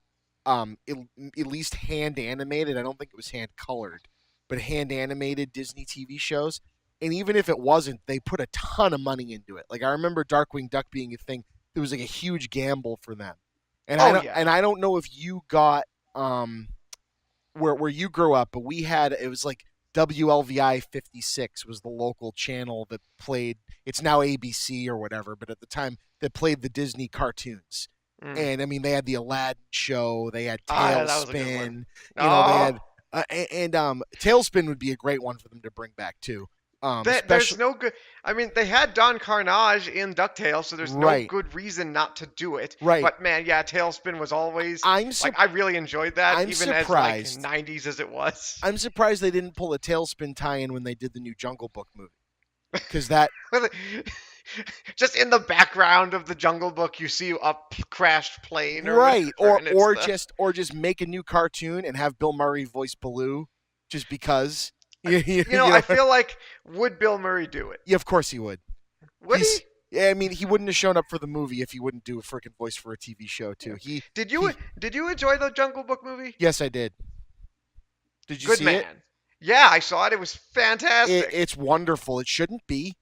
at, at least hand animated. I don't think it was hand colored, but hand animated Disney TV shows. And even if it wasn't, they put a ton of money into it. Like I remember Darkwing Duck being a thing. It was like a huge gamble for them. And Oh yeah. I don't know if you got where you grew up, but we had it was like WLVI 56 was the local channel that played. It's now ABC or whatever, but at the time that played the Disney cartoons. Mm. And I mean, they had the Aladdin show, they had That was a good Tailspin. one. You know, they Oh, had Tailspin would be a great one for them to bring back too. there's Especially no good. I mean, they had Don Carnage in DuckTales, so there's no right, good reason not to do it. right. But man, yeah, Tailspin was always I'm like I really enjoyed that, I'm even as surprised. like 90s as it was. I'm surprised they didn't pull a Tailspin tie-in when they did the new Jungle Book movie, because that Just in the background of the Jungle Book, you see a crashed plane, or right, whatever, and it's or the- just make a new cartoon and have Bill Murray voice Baloo, just because. You know, I feel like would Bill Murray do it? Yeah, of course he would. Would he? Yeah, I mean, he wouldn't have shown up for the movie if he wouldn't do a freaking voice for a TV show too. Did you enjoy the Jungle Book movie? Yes, I did. Did you Good see man. it? Yeah, I saw it. It was fantastic. It's wonderful. It shouldn't be.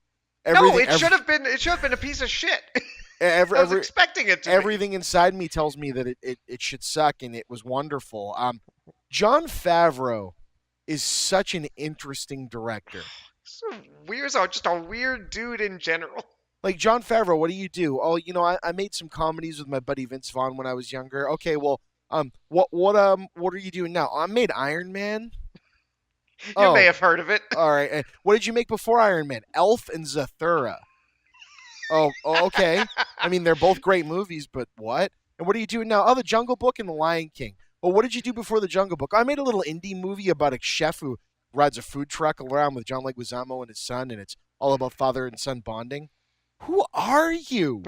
No, it should have been. It should have been a piece of shit. I was expecting it to. Everything inside me tells me that it should suck, and it was wonderful. Jon Favreau is such an interesting director. So weird. So just a weird dude in general. Like Jon Favreau, what do you do? Oh, you know, I made some comedies with my buddy Vince Vaughn when I was younger. Okay, well, what are you doing now? I made Iron Man. You may have heard of it. All right. What did you make before Iron Man? Elf and Zathura. Oh, okay. I mean, they're both great movies, but what? And what are you doing now? Oh, The Jungle Book and The Lion King. Well, what did you do before The Jungle Book? I made a little indie movie about a chef who rides a food truck around with John Leguizamo and his son, and it's all about father and son bonding. Who are you?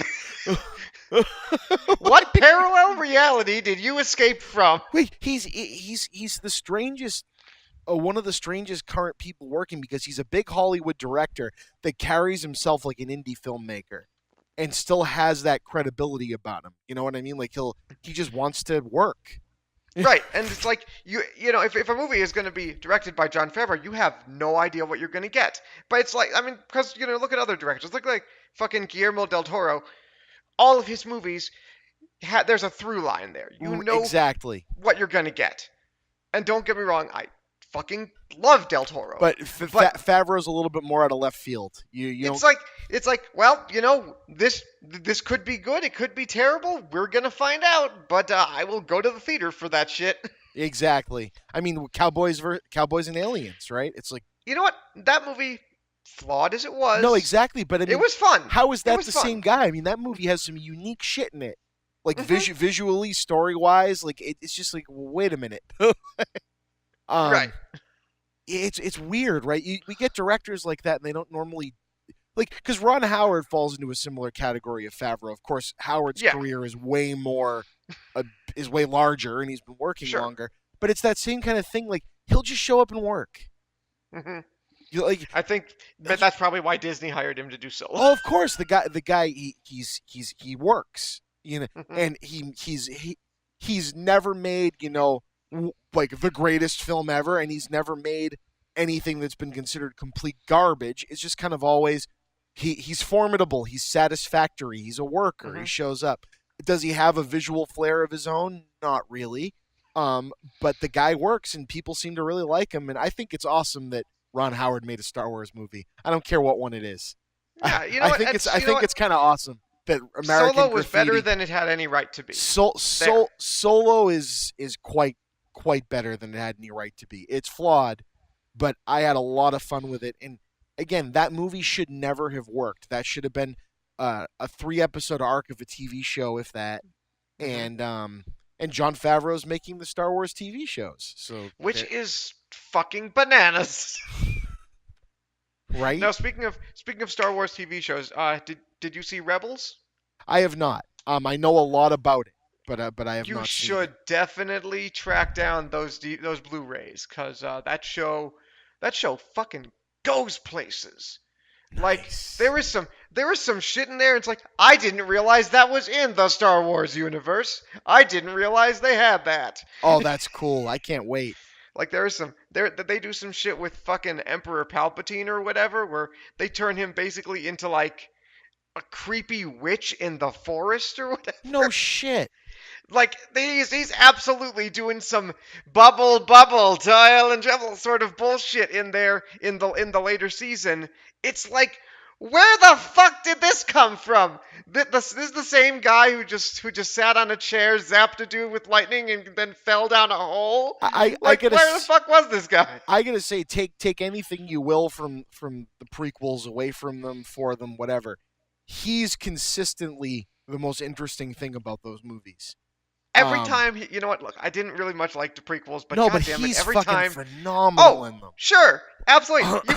What parallel reality did you escape from? Wait, he's the strangest. One of the strangest current people working, because he's a big Hollywood director that carries himself like an indie filmmaker and still has that credibility about him. You know what I mean? Like he just wants to work. Right, and it's like you know if a movie is going to be directed by Jon Favreau, you have no idea what you're going to get. But it's like, I mean, because you know, look at other directors, look like fucking Guillermo del Toro. All of his movies, there's a through line there. You know exactly what you're going to get. And don't get me wrong, I fucking love Del Toro. But Favreau's a little bit more out of left field. It's like, well, you know, this could be good, it could be terrible. We're gonna find out, but I will go to the theater for that shit. Exactly. I mean, Cowboys and Aliens, right? It's like, you know what? That movie, flawed as it was. No, exactly. But I mean, it was fun. How is that the same guy? I mean, that movie has some unique shit in it, like visually, story wise. Like it's just like, well, wait a minute. Right. It's weird, right? We get directors like that, and they don't normally because Ron Howard falls into a similar category of Favreau. Of course, Howard's career is way larger, and he's been working longer. But it's that same kind of thing. Like he'll just show up and work. Mm-hmm. I think that's probably why Disney hired him to do Solo. Oh, of course, the guy he works, you know, and he's never made, you know, like the greatest film ever, and he's never made anything that's been considered complete garbage. It's just kind of always he's formidable, he's satisfactory, he's a worker, he shows up. Does he have a visual flair of his own? Not really. But the guy works, and people seem to really like him, and I think it's awesome that Ron Howard made a Star Wars movie. I don't care what one it is. Yeah, you know I think it's kind of awesome that American Solo was Graffiti, better than it had any right to be. Solo is quite better than it had any right to be. It's flawed, but I had a lot of fun with it. And again, that movie should never have worked. That should have been a 3-episode arc of a TV show, if that. And Jon Favreau's making the Star Wars TV shows, so which is fucking bananas. Right? Now, speaking of Star Wars TV shows, did you see Rebels? I have not. I know a lot about it, but I have you not. You seen should definitely track down those Blu-rays, because that show fucking goes places. Like Nice. there was some shit in there. It's like I didn't realize that was in the Star Wars universe. I didn't realize they had that. Oh, that's cool. I can't wait. Like there is some there they do some shit with fucking Emperor Palpatine or whatever, where they turn him basically into like a creepy witch in the forest or No whatever. shit. Like he's absolutely doing some bubble tile and devil sort of bullshit in there in the later season. It's like where the fuck did this come from? This is the same guy who just sat on a chair, zapped a dude with lightning, and then fell down a hole. I Like gotta where the fuck was this guy? I gotta say, take anything you will from the prequels, away from them, for them, whatever. He's consistently the most interesting thing about those movies. Every Um, time, you know what? Look, I didn't really much like the prequels, but no, but goddamn it, he's every fucking time. phenomenal Oh, in them. sure, absolutely.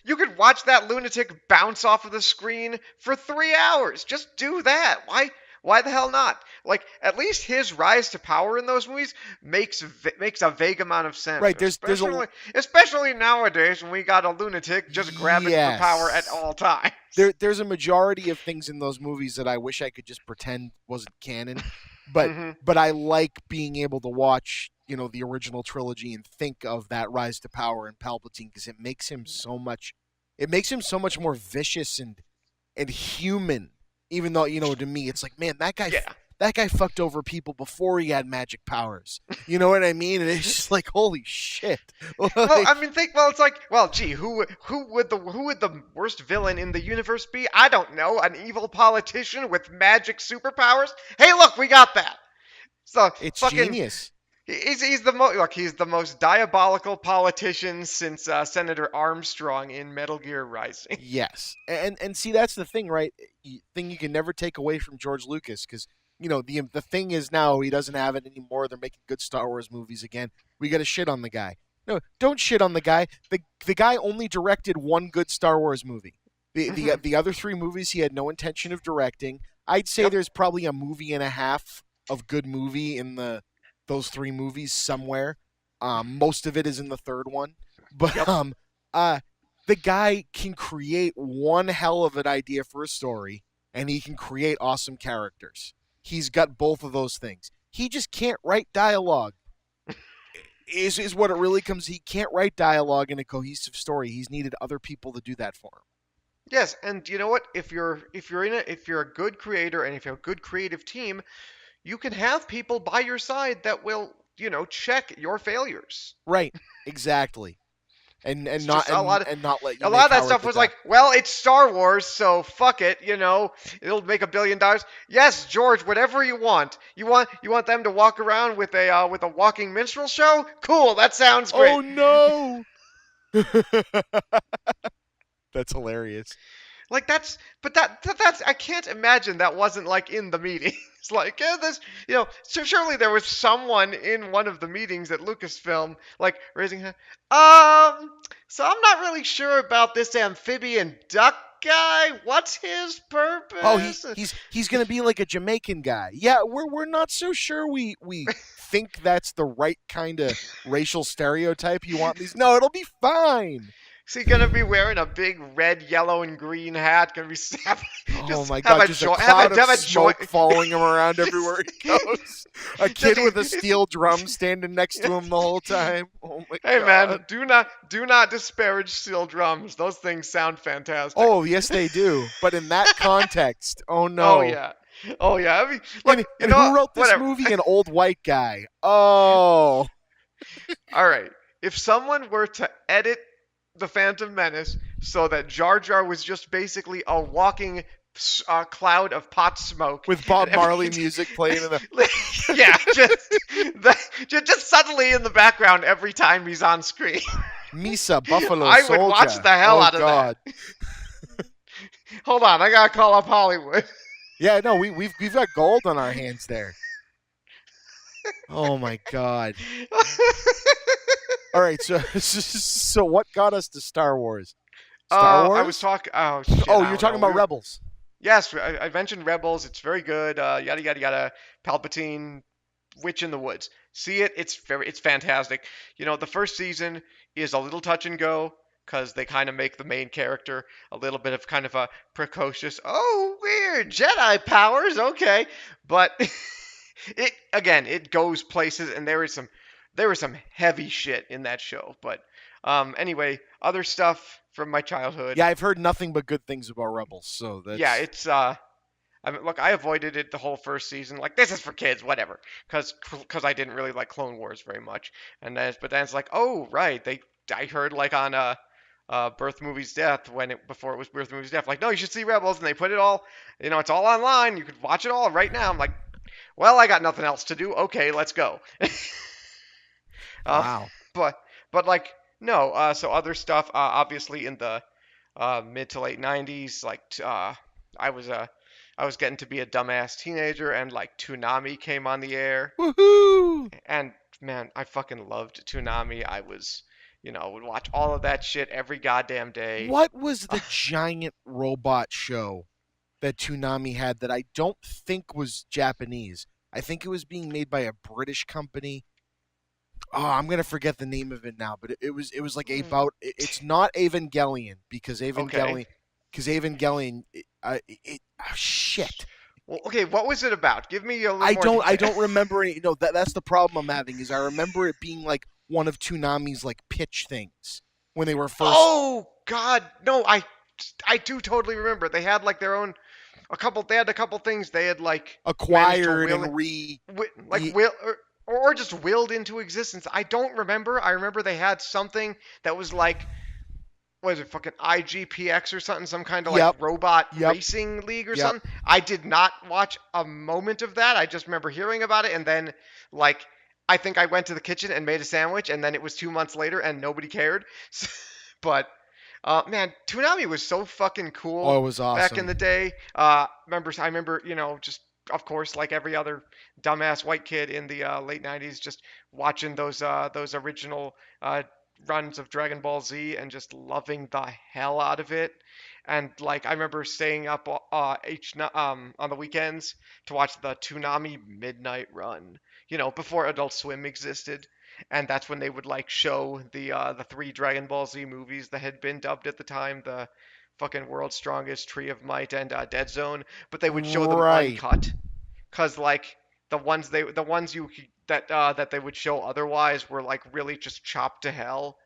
You could watch that lunatic bounce off of the screen for 3 hours. Just do that. Why the hell not? Like at least his rise to power in those movies makes a vague amount of sense. Right? There's a Especially nowadays when we got a lunatic just grabbing for power at yes. all times. There's a majority of things in those movies that I wish I could just pretend wasn't canon, but Hmm. but I like being able to watch the original trilogy and think of that rise to power and Palpatine, because it makes him so much more vicious and human. Even though to me it's like, man, Yeah. that guy fucked over people before he had magic powers. You know what I mean? And it's just like, holy shit. Well, Like, I mean, think. Well, it's like, well, gee, who would the worst villain in the universe be? I don't know. An evil politician with magic superpowers? Hey, look, we got that. So it's fucking, genius. he's the most diabolical politician since Senator Armstrong in Metal Gear Rising. Yes, and see, that's the thing, right? Thing you can never take away from George Lucas, because the thing is, now he doesn't have it anymore. They're making good Star Wars movies again. We got to shit on the guy. No, don't shit on the guy. The guy only directed one good Star Wars movie. The other three movies he had no intention of directing. I'd say Yep. there's probably a movie and a half of good movie in those three movies somewhere. Most of it is in the third one, but Yep. The guy can create one hell of an idea for a story, and he can create awesome characters. He's got both of those things. He just can't write dialogue. Is what it really comes. He can't write dialogue in a cohesive story. He's needed other people to do that for him. Yes, and you know what? If you're a good creator and if you have a good creative team, you can have people by your side that will check your failures. Right. Exactly. It's just And not let you a make lot of that Howard stuff the was Duck. like, well, it's Star Wars, so fuck it, it'll make $1 billion. Yes, George, whatever you want. You want them to walk around with a walking minstrel show? Cool, that sounds great. Oh no. That's hilarious. Like that's I can't imagine that wasn't like in the meetings. Like this, so surely there was someone in one of the meetings at Lucasfilm like raising hand. So I'm not really sure about this amphibian duck guy. What's his purpose? Oh, he's gonna be like a Jamaican guy. Yeah, we're not so sure we think that's the right kind of racial stereotype you want these. No, it'll be fine. Is he gonna be wearing a big red, yellow, and green hat? Gonna be Oh my have god, a just jo- a cloud have a of smoke joint. following him around everywhere he goes. A kid Just- with a steel drum standing next to him the whole time. Oh my Hey god. man, do not disparage steel drums. Those things sound fantastic. Oh, yes they do. But in that context, oh no. Oh yeah. I mean, look, And, you and know who what? wrote this Whatever. movie? An old white guy. Oh. All right. If someone were to edit the Phantom Menace so that Jar Jar was just basically a walking cloud of pot smoke With Bob and every- Marley music playing in the yeah, just suddenly in the background every time he's on screen. Misa Buffalo I would Soldier. watch the hell oh, out of God. that. Hold on, I gotta call up Hollywood. Yeah, no, we've got gold on our hands there. Oh my God. All right, so what got us to Star Wars? Star Wars? I was talking. Oh shit! Oh, I you're don't talking know. about Rebels. Yes, I mentioned Rebels. It's very good. Yada yada yada. Palpatine, Witch in the Woods. See it. It's fantastic. The first season is a little touch and go because they kind of make the main character a little bit of kind of a precocious, oh, weird Jedi powers, okay, but it goes places, and there was some heavy shit in that show. But anyway, other stuff from my childhood. Yeah, I've heard nothing but good things about Rebels, so Yeah, that's it's I mean, look, I avoided it the whole first season. Like, this is for kids, whatever, because I didn't really like Clone Wars very much. But then it's like, oh right, I heard like on Birth Movies Death before it was Birth Movies Death, like, no, you should see Rebels, and they put it all, it's all online. You could watch it all right now. I'm like, well, I got nothing else to do. Okay, let's go. uh, wow. but like no, so other stuff, obviously in the mid to late '90s, like I was I was getting to be a dumbass teenager, and like Toonami came on the air, Woohoo! and man, I fucking loved Toonami. I was, would watch all of that shit every goddamn day. What was the giant robot show that Toonami had that I don't think was Japanese? I think it was being made by a British company. Oh, I'm gonna forget the name of it now, but it was like about it's not Evangelion because Okay. Evangelion shit. Well, okay, what was it about? Give me a little I more don't I detail. don't remember any. No, that's the problem I'm having is I remember it being like one of Toonami's like pitch things when they were first Oh God, no, I do totally remember. They had like their own They had a couple things they had like managed to acquired and ye- will or just willed into existence. I don't remember. I remember they had something that was like, what is it, fucking IGPX or something, some kind of like Yep. robot Yep. racing league or Yep. something. I did not watch a moment of that. I just remember hearing about it, and then like I think I went to the kitchen and made a sandwich, and then it was 2 months later, and nobody cared. But man, Toonami was so fucking Oh, cool it was back in awesome. the day. I remember, just of course, like every other dumbass white kid in the late '90s, just watching those original runs of Dragon Ball Z and just loving the hell out of it. And like I remember staying up on the weekends to watch the Toonami Midnight Run, before Adult Swim existed. And that's when they would like show the three Dragon Ball Z movies that had been dubbed at the time, the fucking World's Strongest, Tree of Might, and Dead Zone. But they would show them Right. uncut, cause like the ones that they would show otherwise were like really just chopped to hell.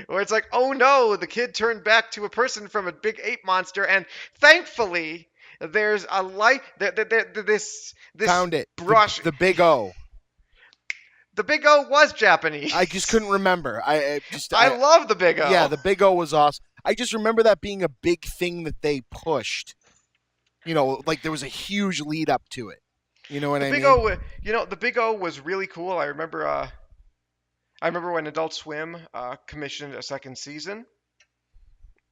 Where it's like, oh no, the kid turned back to a person from a big ape monster, and thankfully there's a light. This Found it. brush. The Big O. The Big O was Japanese. I just couldn't remember. I love the Big Yeah, O. the Big O was awesome. I just remember that being a big thing that they pushed. Like there was a huge lead up to it. You know what The I Big mean? O, the Big O was really cool. I remember when Adult Swim commissioned a second season.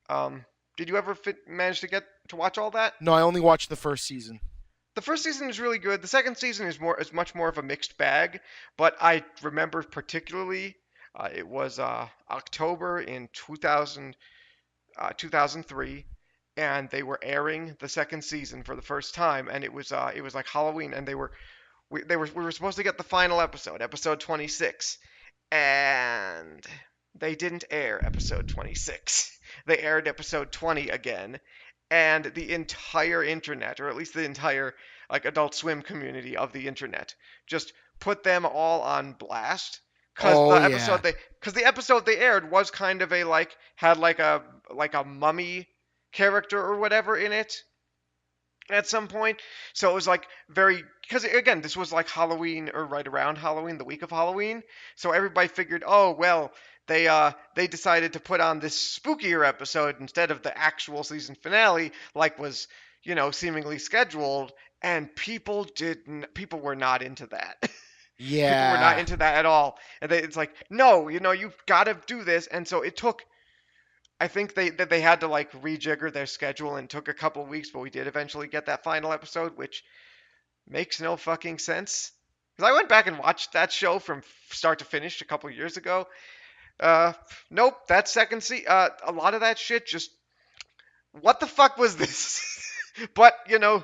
Did you ever manage to get to watch all that? No, I only watched the first season. The first season is really good. The second season is much more of a mixed bag. But I remember particularly, it was October in 2003, and they were airing the second season for the first time, and it was like Halloween, and we were supposed to get the final episode 26, and they didn't air episode 26. They aired episode 20 again, and the entire internet, or at least the entire like Adult Swim community of the internet, just put them all on blast because Oh yeah. the episode they aired was kind of a like had like a mummy character or whatever in it at some point. So it was like very, because again, this was like Halloween or right around Halloween, the week of Halloween. So everybody figured, oh well, they decided to put on this spookier episode instead of the actual season finale, like was seemingly scheduled. And people were not into that. People were not Yeah. into that at all. And it's like, no, you've got to do this. And so it took, I think they had to like rejigger their schedule and took a couple weeks, but we did eventually get that final episode, which makes no fucking sense. Because I went back and watched that show from start to finish a couple years ago. Uh, nope, that second a lot of that shit just, what the fuck was this? But,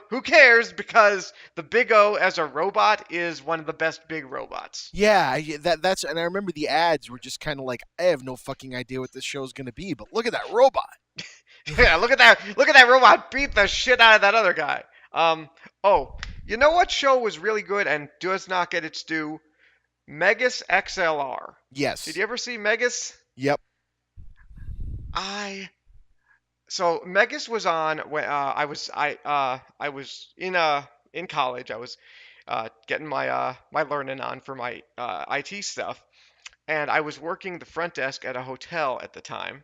who cares? Because the Big O as a robot is one of the best big robots. Yeah, that's and I remember the ads were just kind of like, I have no fucking idea what this show's gonna be, but look at that robot. Yeah, look at that! Look at that robot beat the shit out of that other guy. Oh, you know what show was really good and does not get its due? Megas XLR. Did Yes. you ever see Megas? Yep. I So Megas was on when I was in college. I was getting my learning on for my IT stuff, and I was working the front desk at a hotel at the time,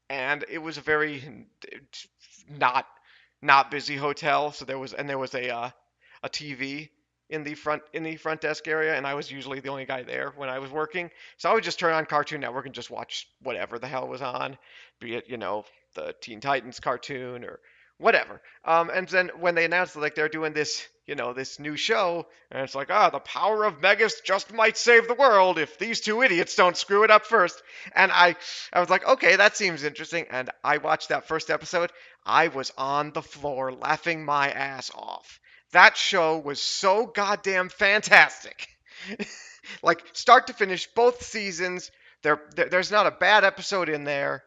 and it was a very not not busy hotel. So there was a TV in the front desk area, and I was usually the only guy there when I was working. So I would just turn on Cartoon Network and just watch whatever the hell was on, be it the Teen Titans cartoon or whatever. And then when they announced like they're doing this new show, and it's like, the power of Megas just might save the world if these two idiots don't screw it up first. And I was like, okay, that seems interesting. And I watched that first episode. I was on the floor laughing my ass off. That show was so goddamn fantastic. Like start to finish, both seasons. There's not a bad episode in there.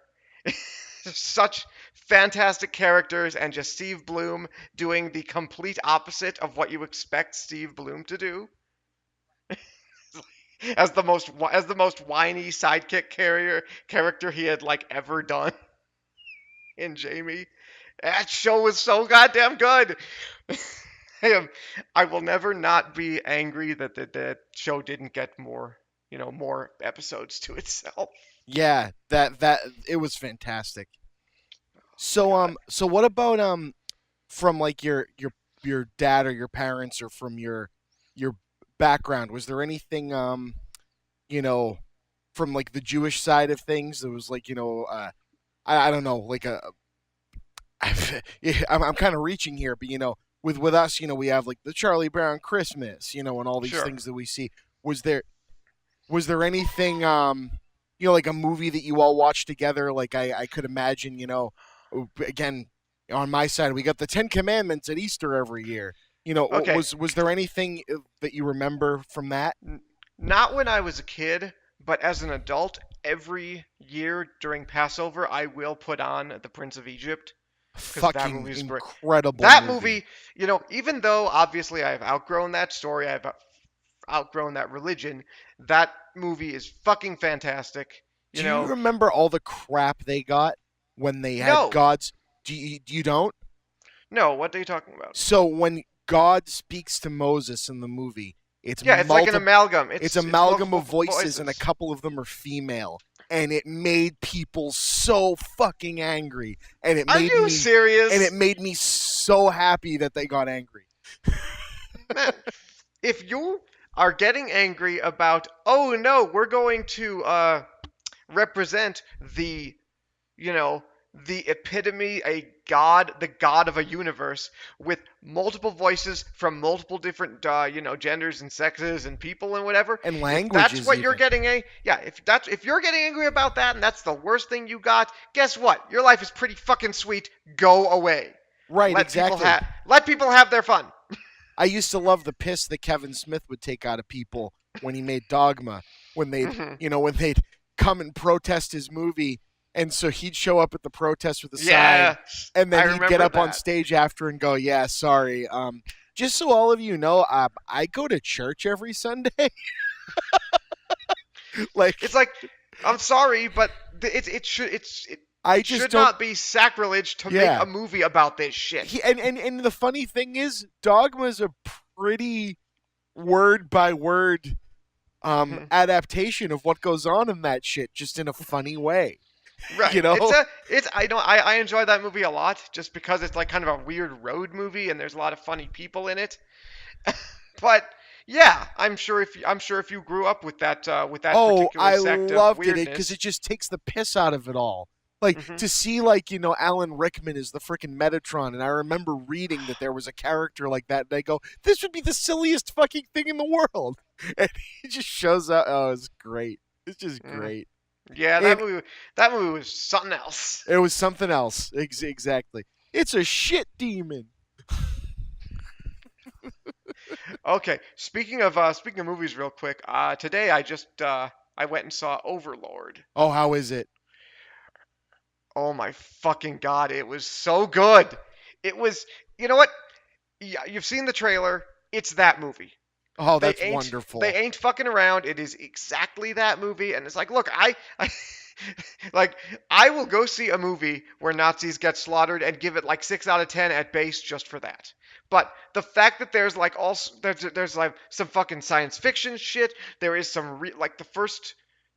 Such fantastic characters, and just Steve Bloom doing the complete opposite of what you expect Steve Bloom to do as the most whiny sidekick character he had like ever done in Jamie. That show was so goddamn good. I will never not be angry that show didn't get more episodes to itself. Yeah, that it was fantastic. So God. so what about from like your dad or your parents or from your background? Was there anything you know from like the Jewish side of things that was like I don't know like a I'm kind of reaching here, but with us, we have like the Charlie Brown Christmas, and all these Sure. things that we see. Was there was there anything like a movie that you all watched together? Like I could imagine, again on my side we got the Ten Commandments at Easter every year. Okay. Was there anything that you remember from that? N- Not when I was a kid, but as an adult, every year during Passover, I will put on The Prince of Egypt because that Fucking movie is great. incredible That movie. movie, even though obviously I've outgrown that story, I've outgrown that religion, that movie is fucking fantastic. You Do you know, remember all the crap they got when they had no, gods? Do you don't? no, what are you talking about? So when God speaks to Moses in the movie, it's Yeah, it's like an multiple amalgam. it's It's amalgam multiple of voices and a voices. couple of them are female. And it made people so fucking angry. And Are you it serious? made me so happy that they got angry. Man, if you are getting angry about, oh no, we're going to represent the, you know, the epitome, the god of a universe with multiple voices from multiple different, genders and sexes and people and whatever. And If that's languages what you're even. getting if you're getting angry about that and that's the worst thing you got, guess what? Your life is pretty fucking sweet. Go away. Right, Let people exactly. have their fun. I used to love the piss that Kevin Smith would take out of people when he made Dogma, when they'd Mhm. when they'd come and protest his movie, and so he'd show up at the protest with a sign, Yeah, and I then he'd get remember up on that. stage after and go, "Yeah, sorry. Just so all of you know, I go to church every Sunday." It's Like like, I'm sorry, but I it just should don't. not be sacrilege to make Yeah. a movie about this shit. And the funny thing is, Dogma is a pretty word by word Mhm. adaptation of what goes on in that shit, just in a funny way. You Right. It's know? a it's I enjoy that movie a lot just because it's like kind of a weird road movie and there's a lot of funny people in it. But yeah, I'm sure if you grew up with that Oh, particular I sect of loved it because weirdness. it just takes the piss out of it all. Like Hmm. to see like Alan Rickman is the freaking Metatron, and I remember reading that there was a character like that, and I go, this would be the silliest fucking thing in the world, and he just shows up. Oh, it's great. It's just Mm. great. Yeah, And that movie was something else. it was something else. Exactly. It's a shit demon. Okay, speaking of movies, real quick. Today I went and saw Overlord. Oh, how is it? Oh my fucking god, it was so good. It was, you know what? Yeah, you've seen the trailer. It's that movie. Oh, They that's ain't wonderful. they ain't fucking around. It is exactly that movie, and it's like, look, I like I will go see a movie where Nazis get slaughtered and give it like 6 out of 10 at base just for that. But the fact that there's like also there's like some fucking science fiction shit. There is some like the first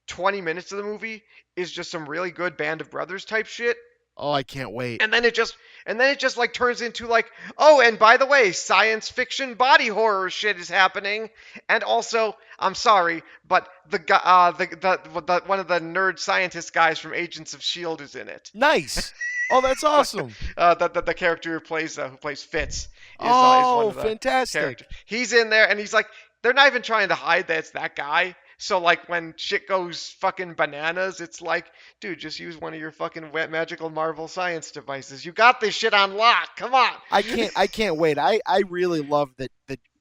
20 minutes of the movie is just some really good Band of Brothers type shit, Oh, I can't wait. and then it just like turns into like, oh, and by the way, science fiction body horror shit is happening. And also, I'm sorry, but the guy the one of the nerd scientist guys from Agents of Shield is in it. Nice. Oh, that's awesome. The character who plays Fitz is one Oh, of the fantastic. characters. He's in there, and he's like, they're not even trying to hide that it's that guy. So like when shit goes fucking bananas, it's like, dude, just use one of your fucking wet magical Marvel science devices. You got this shit on lock. Come on. I can't wait. I really love that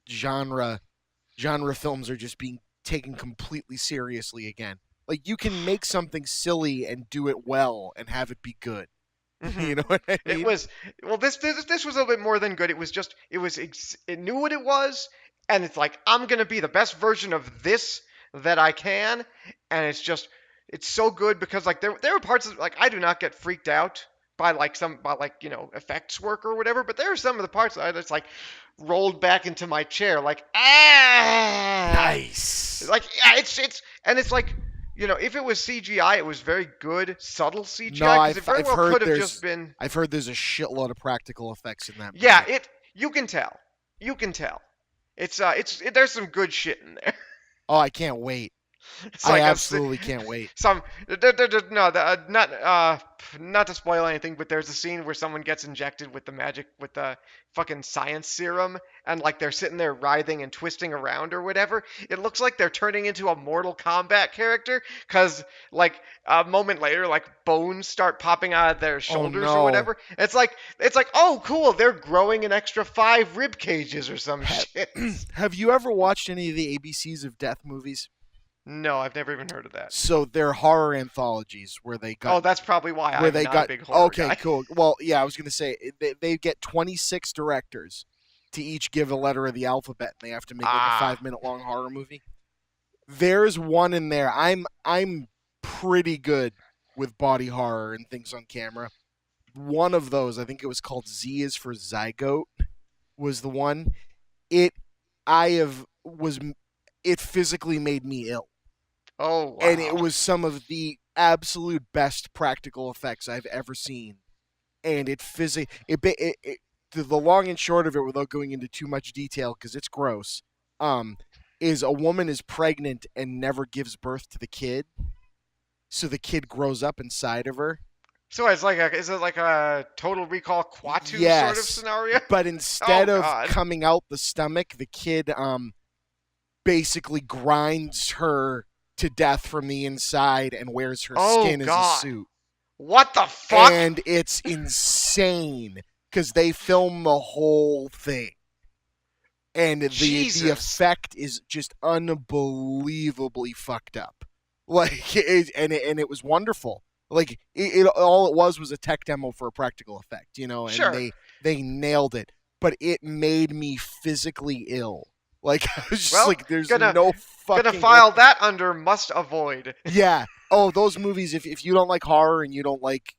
genre films are just being taken completely seriously again. Like you can make something silly and do it well and have it be good. Mhm. You know what I It mean? was well. This was a little bit more than good. It was just it knew what it was, and it's like I'm gonna be the best version of this that I can, and it's so good because like there are parts of like I do not get freaked out by like effects work or whatever, but there are some of the parts that I just like rolled back into my chair like Nice. like yeah it's and it's like if it was CGI, it was very good, subtle No, CGI because it very I've well heard could have just been. I've heard there's a shitload of practical effects in that movie. Yeah, you can tell. You can tell. There's some good shit in there. Oh, I can't wait. It's I like absolutely can't wait. some no not to spoil anything, but there's a scene where someone gets injected with the fucking science serum, and like they're sitting there writhing and twisting around or whatever. It looks like they're turning into a Mortal Kombat character because like a moment later, like bones start popping out of their Oh shoulders or no. whatever. It's like oh cool, they're growing an extra 5 rib cages or some shit. Have you ever watched any of the ABCs of Death movies? No, I've never even heard of that. So they're horror anthologies where they got Oh, that's probably why where I'm they not got a big horror okay, guy. cool. Well, yeah, I was gonna say they get 26 directors to each give a letter of the alphabet, and they have to make like a 5-minute long horror movie. There's one in there. I'm pretty good with body horror and things on camera. One of those, I think it was called Z is for Zygote, was the one. It I have was it physically made me ill. Oh wow. And it was some of the absolute best practical effects I've ever seen. And the long and short of it, without going into too much detail because it's gross, is a woman is pregnant and never gives birth to the kid, so the kid grows up inside of her. So is it like a Total Recall Quatu sort of Yes, scenario? but instead Oh, of God. coming out the stomach, the kid basically grinds her to death from the inside and wears her Oh, skin as a God. suit. What the fuck? And it's insane because they film the whole thing, and the Jesus. effect is just unbelievably fucked up. Like, it was wonderful. Like, all it was a tech demo for a practical effect, and Sure. they nailed it. But it made me physically ill. Like, I was just Well, like, there's gonna- no fucking Gonna file that under must avoid. Yeah. Oh, those movies. If you don't like horror and you don't like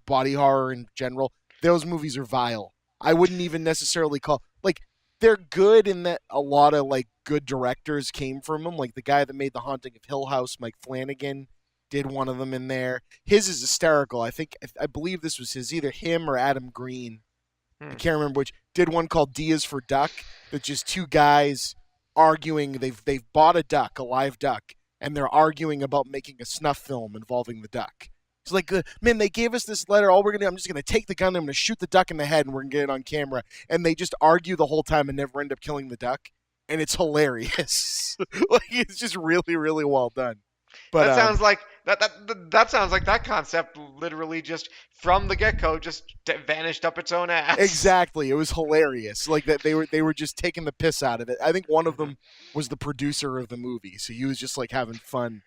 body horror in general, those movies are vile. I wouldn't even necessarily call they're good in that a lot of like good directors came from them. Like the guy that made The Haunting of Hill House, Mike Flanagan, did one of them in there. His is hysterical. I believe this was either him or Adam Green. I can't remember which. Did one called D is for Duck. That's just two guys arguing. They've bought a duck, a live duck, and they're arguing about making a snuff film involving the duck. It's like, man, they gave us this letter. All we're gonna do, I'm just gonna take the gun, I'm gonna shoot the duck in the head, and we're gonna get it on camera. And they just argue the whole time and never end up killing the duck. And it's hilarious. Like, it's just really, really well done. But that sounds like that concept literally just from the get-go just vanished up its own ass. exactly, it was hilarious. Like that they were just taking the piss out of it. I think one of Mhm. them was the producer of the movie, so he was just like having fun,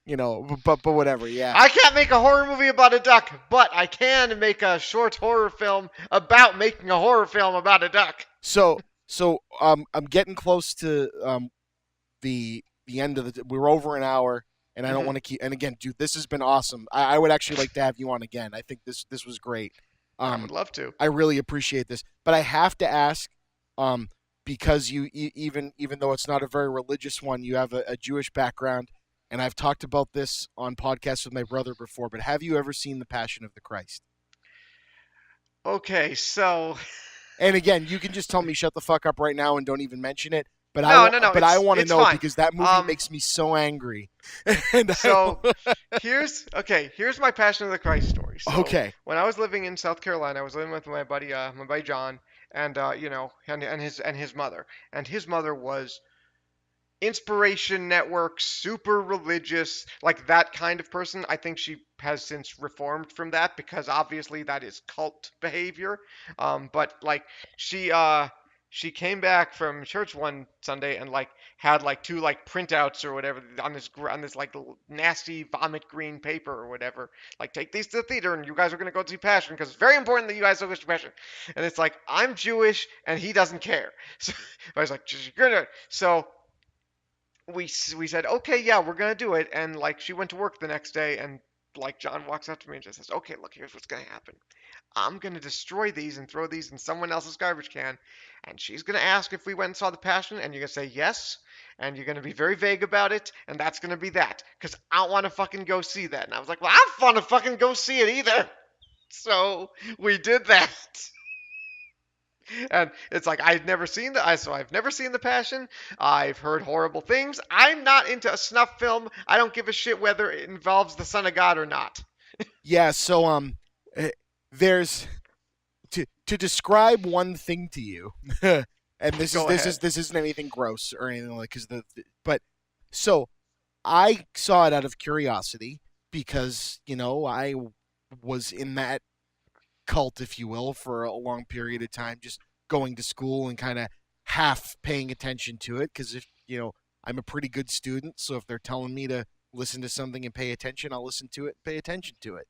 But whatever, yeah. I can't make a horror movie about a duck, but I can make a short horror film about making a horror film about a duck. So I'm getting close to the end of we're over an hour, and I don't Mhm. want to keep. And again, dude, this has been awesome. I would actually like to have you on again. I think this was great. I would love to. I really appreciate this, but I have to ask, um, because even though it's not a very religious one, you have a Jewish background, and I've talked about this on podcasts with my brother before. But have you ever seen The Passion of the Christ? Okay, so And again, you can just tell me shut the fuck up right now and don't even mention it. But no, no, no. I want to It's know fine. because that movie makes me so angry. And So here's my Passion of the Christ story. So okay, when I was living in South Carolina, I was living with my buddy John, and and his mother, and his mother was Inspiration Network, super religious, like that kind of person. I think she has since reformed from that because obviously that is cult behavior. But like she uh she came back from church one Sunday and like had like two like printouts or whatever on this like nasty vomit green paper or whatever. Like take these to the theater and you guys are gonna go see Passion because it's very important that you guys go see Passion. And it's like I'm Jewish and he doesn't care. So I was like, you're gonna so we said, okay, yeah, we're gonna do it. And like she went to work the next day, and like John walks up to me and just says, okay, look, here's what's gonna happen. I'm gonna destroy these and throw these in someone else's garbage can, and she's gonna ask if we went and saw The Passion, and you're gonna say yes, and you're gonna be very vague about it, and that's gonna be that, because I don't want to fucking go see that. And I was like, well, I don't want to fucking go see it either. So we did that. And it's like I've never seen The Passion. I've heard horrible things. I'm not into a snuff film. I don't give a shit whether it involves the Son of God or not. yeah. So there's to describe one thing to you, and Go ahead. this isn't anything gross or anything like because but so I saw it out of curiosity because I was in that cult, if you will, for a long period of time, just going to school and kind of half paying attention to it. Because if I'm a pretty good student, so if they're telling me to listen to something and pay attention, I'll listen to it, pay attention to it.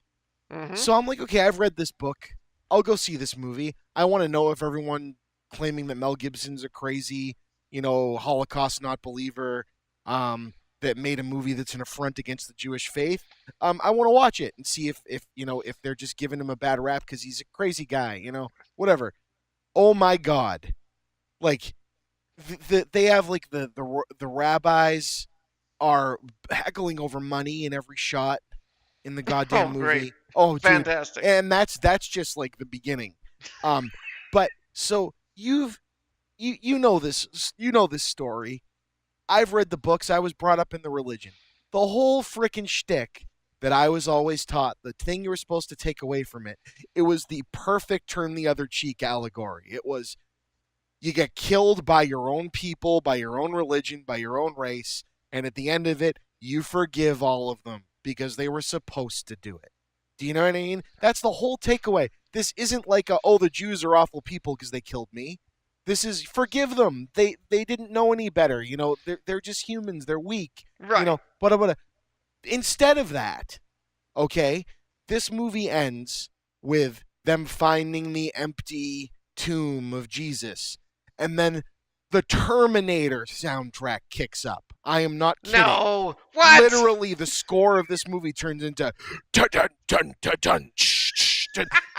Mm-hmm. So I'm like, okay, I've read this book. I'll go see this movie. I want to know if everyone claiming that Mel Gibson's a crazy, Holocaust not believer, that made a movie that's an affront against the Jewish faith. I want to watch it and see if they're just giving him a bad rap because he's a crazy guy, whatever. Oh my God, like they have like the rabbis are heckling over money in every shot in the goddamn Oh, movie. great. Oh, dude, Fantastic. and that's just like the beginning. But so you know this story. I've read the books. I was brought up in the religion. The whole frickin' shtick that I was always taught, the thing you were supposed to take away from it, it was the perfect turn the other cheek allegory. It was you get killed by your own people, by your own religion, by your own race, and at the end of it, you forgive all of them because they were supposed to do it. Do you know what I mean? That's the whole takeaway. This isn't like the Jews are awful people because they killed me. This is forgive them. They didn't know any better. They're just humans. They're weak. Right. But instead of that, okay, this movie ends with them finding the empty tomb of Jesus, and then the Terminator soundtrack kicks up. I am not kidding. No. What? Literally, the score of this movie turns into dun dun dun dun dun.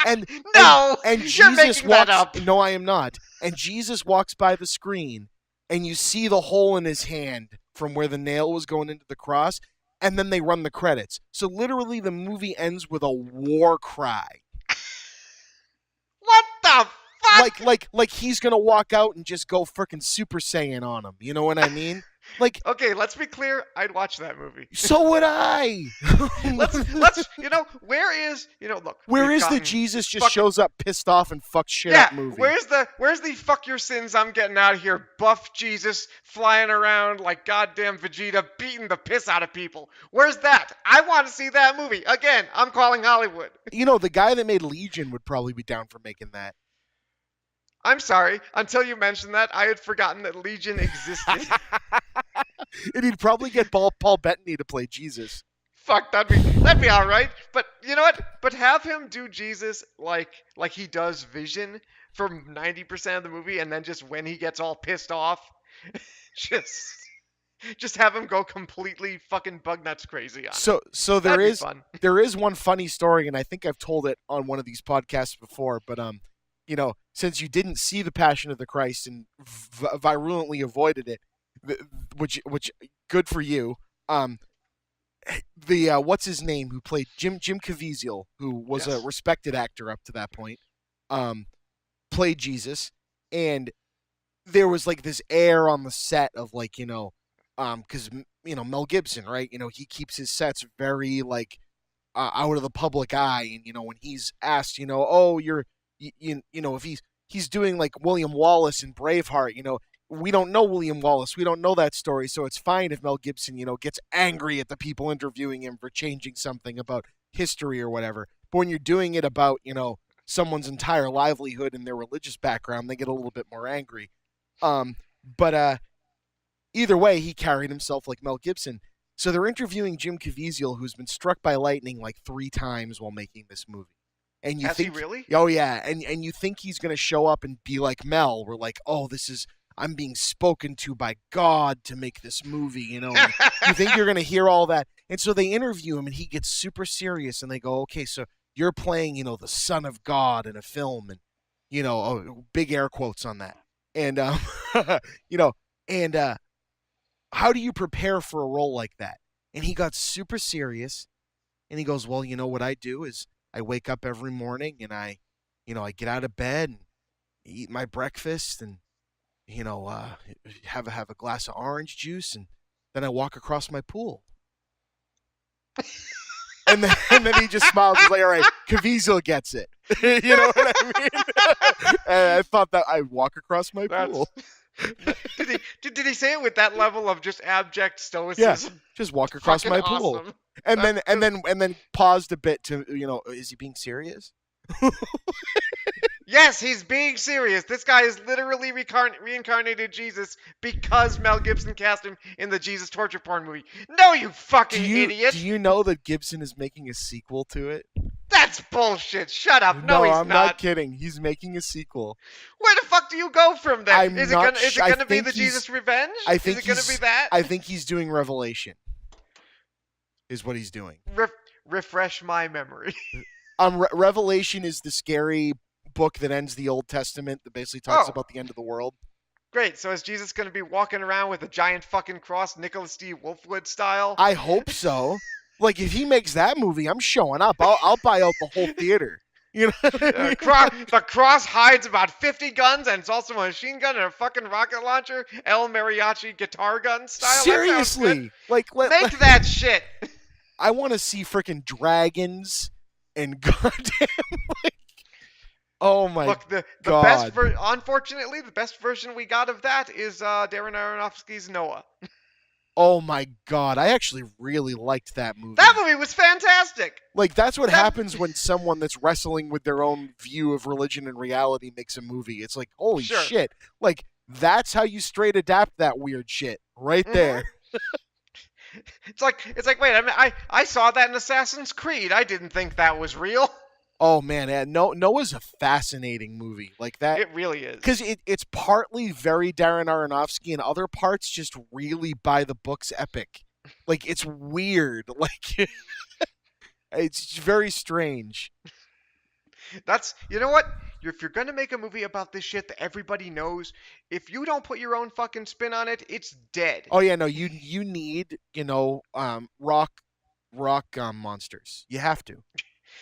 And No. and You're Jesus making walks. that up. No, I am not. And Jesus walks by the screen, and you see the hole in his hand from where the nail was going into the cross, and then they run the credits. So literally, the movie ends with a war cry. What the fuck? Like he's gonna walk out and just go freaking Super Saiyan on him. You know what I mean? Like, Okay, let's be clear. I'd watch that movie. so would I. Let's where is look, Where we've is the gotten Jesus just fucking shows up pissed off and fucks shit yeah. up movie? Where's the fuck your sins? I'm getting out of here. Buff Jesus flying around like goddamn Vegeta, beating the piss out of people. Where's that? I want to see that movie again. I'm calling Hollywood. The guy that made Legion would probably be down for making that. I'm sorry. Until you mentioned that, I had forgotten that Legion existed. And he'd probably get Paul Bettany to play Jesus. Fuck, that'd be all right. But you know what? But have him do Jesus like he does Vision for 90% of the movie, and then just when he gets all pissed off, just have him go completely fucking bug nuts crazy on it. So That'd be fun. there is one funny story, and I think I've told it on one of these podcasts before. But since you didn't see the Passion of the Christ and virulently avoided it, which good for you. The what's his name who played Jim Caviezel, who was Yes. a respected actor up to that point, played Jesus, and there was like this air on the set of like because Mel Gibson, right? He keeps his sets very like out of the public eye, and when he's asked, oh, if he's doing like William Wallace in Braveheart, we don't know William Wallace. We don't know that story, so it's fine if Mel Gibson, gets angry at the people interviewing him for changing something about history or whatever. But when you're doing it about, someone's entire livelihood and their religious background, they get a little bit more angry. But either way, he carried himself like Mel Gibson. So they're interviewing Jim Caviezel, who's been struck by lightning like 3 times while making this movie. And you Has think, he really? Oh yeah, and you think he's gonna show up and be like Mel. We're like, oh, I'm being spoken to by God to make this movie, and you think you're going to hear all that. And so they interview him, and he gets super serious, and they go, okay, so you're playing, the Son of God in a film, and, big air quotes on that. And, how do you prepare for a role like that? And he got super serious, and he goes, well, what I do is I wake up every morning, and I get out of bed and eat my breakfast, and have a glass of orange juice, and then I walk across my pool. and then he just smiles. He's like, all right, Caviezel gets it. You know what I mean? And I thought that I walk across my pool. Did he say it with that level of just abject stoicism? Yeah, just walk across my pool. Awesome. And then paused a bit to, is he being serious? Yes, he's being serious. This guy is literally reincarnated Jesus because Mel Gibson cast him in the Jesus torture porn movie. No, you fucking idiot. Do you know that Gibson is making a sequel to it? That's bullshit. Shut up. No, he's I'm not kidding. He's making a sequel. Where the fuck do you go from there? Is it gonna be the he's- Jesus Revenge? I think Is it gonna be that? I think he's doing Revelation. Is what he's doing. Refresh my memory. Revelation is the scary book that ends the Old Testament that basically talks about the end of the world. Great. So is Jesus going to be walking around with a giant fucking cross, Nicholas D. Wolfwood style? I hope so. Like, if he makes that movie, I'm showing up. I'll buy out the whole theater. The cross hides about 50 guns, and it's also a machine gun and a fucking rocket launcher, El Mariachi guitar gun style. Seriously, make that shit. I want to see freaking dragons and goddamn oh my Look, the God. unfortunately, the best version we got of that is Darren Aronofsky's Noah. Oh my God, I actually really liked that movie. That movie was fantastic. Like, that's what happens when someone that's wrestling with their own view of religion and reality makes a movie. It's like, holy shit. Like, that's how you straight adapt that weird shit right there. It's like, wait, I saw that in Assassin's Creed. I didn't think that was real. Oh man, Noah's a fascinating movie. Like that, it really is. Because it's partly very Darren Aronofsky, and other parts just really by the books epic. Like, it's weird. Like, it's very strange. You know what? If you're gonna make a movie about this shit that everybody knows, if you don't put your own fucking spin on it, it's dead. Oh yeah, no, you need rock monsters. You have to.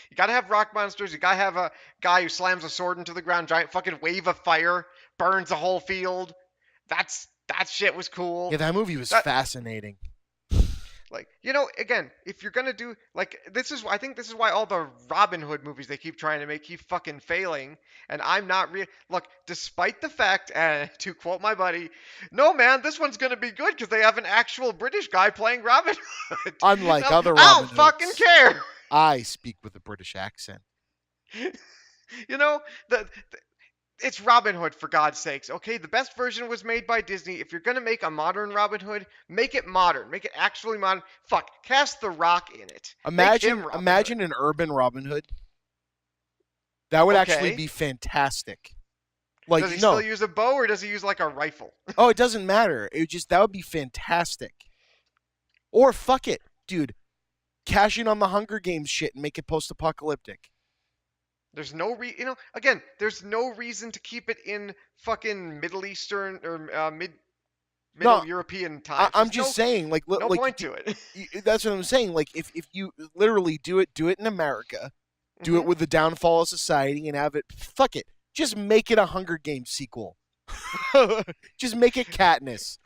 You gotta have rock monsters. You gotta have a guy who slams a sword into the ground, giant fucking wave of fire, burns the whole field. That's That shit was cool. Yeah, that movie was That- fascinating. Like, again, if you're gonna do like I think this is why all the Robin Hood movies they keep trying to make keep fucking failing. And I'm not look, despite the fact, to quote my buddy, no man, this one's gonna be good because they have an actual British guy playing Robin Hood. Unlike Now, other I Robin don't fucking Hoods. care. I speak with a British accent. The it's Robin Hood, for God's sakes. Okay, the best version was made by Disney. If you're gonna make a modern Robin Hood, make it modern. Make it actually modern. Fuck, cast The Rock in it. Make him Robin Imagine Hood. an urban Robin Hood. That would actually Okay. be fantastic. Like Does he no, still use a bow or does he use like a rifle? oh, it doesn't matter. That would be fantastic. Or fuck it, dude. Cash in on the Hunger Games shit and make it post-apocalyptic. There's no again, there's no reason to keep it in fucking Middle Eastern or Middle European times. I'm just saying, like, no like, point to it. that's what I'm saying. Like, if you literally do it in America, do it with the downfall of society, and have it. Fuck it, just make it a Hunger Games sequel. Just make it Katniss.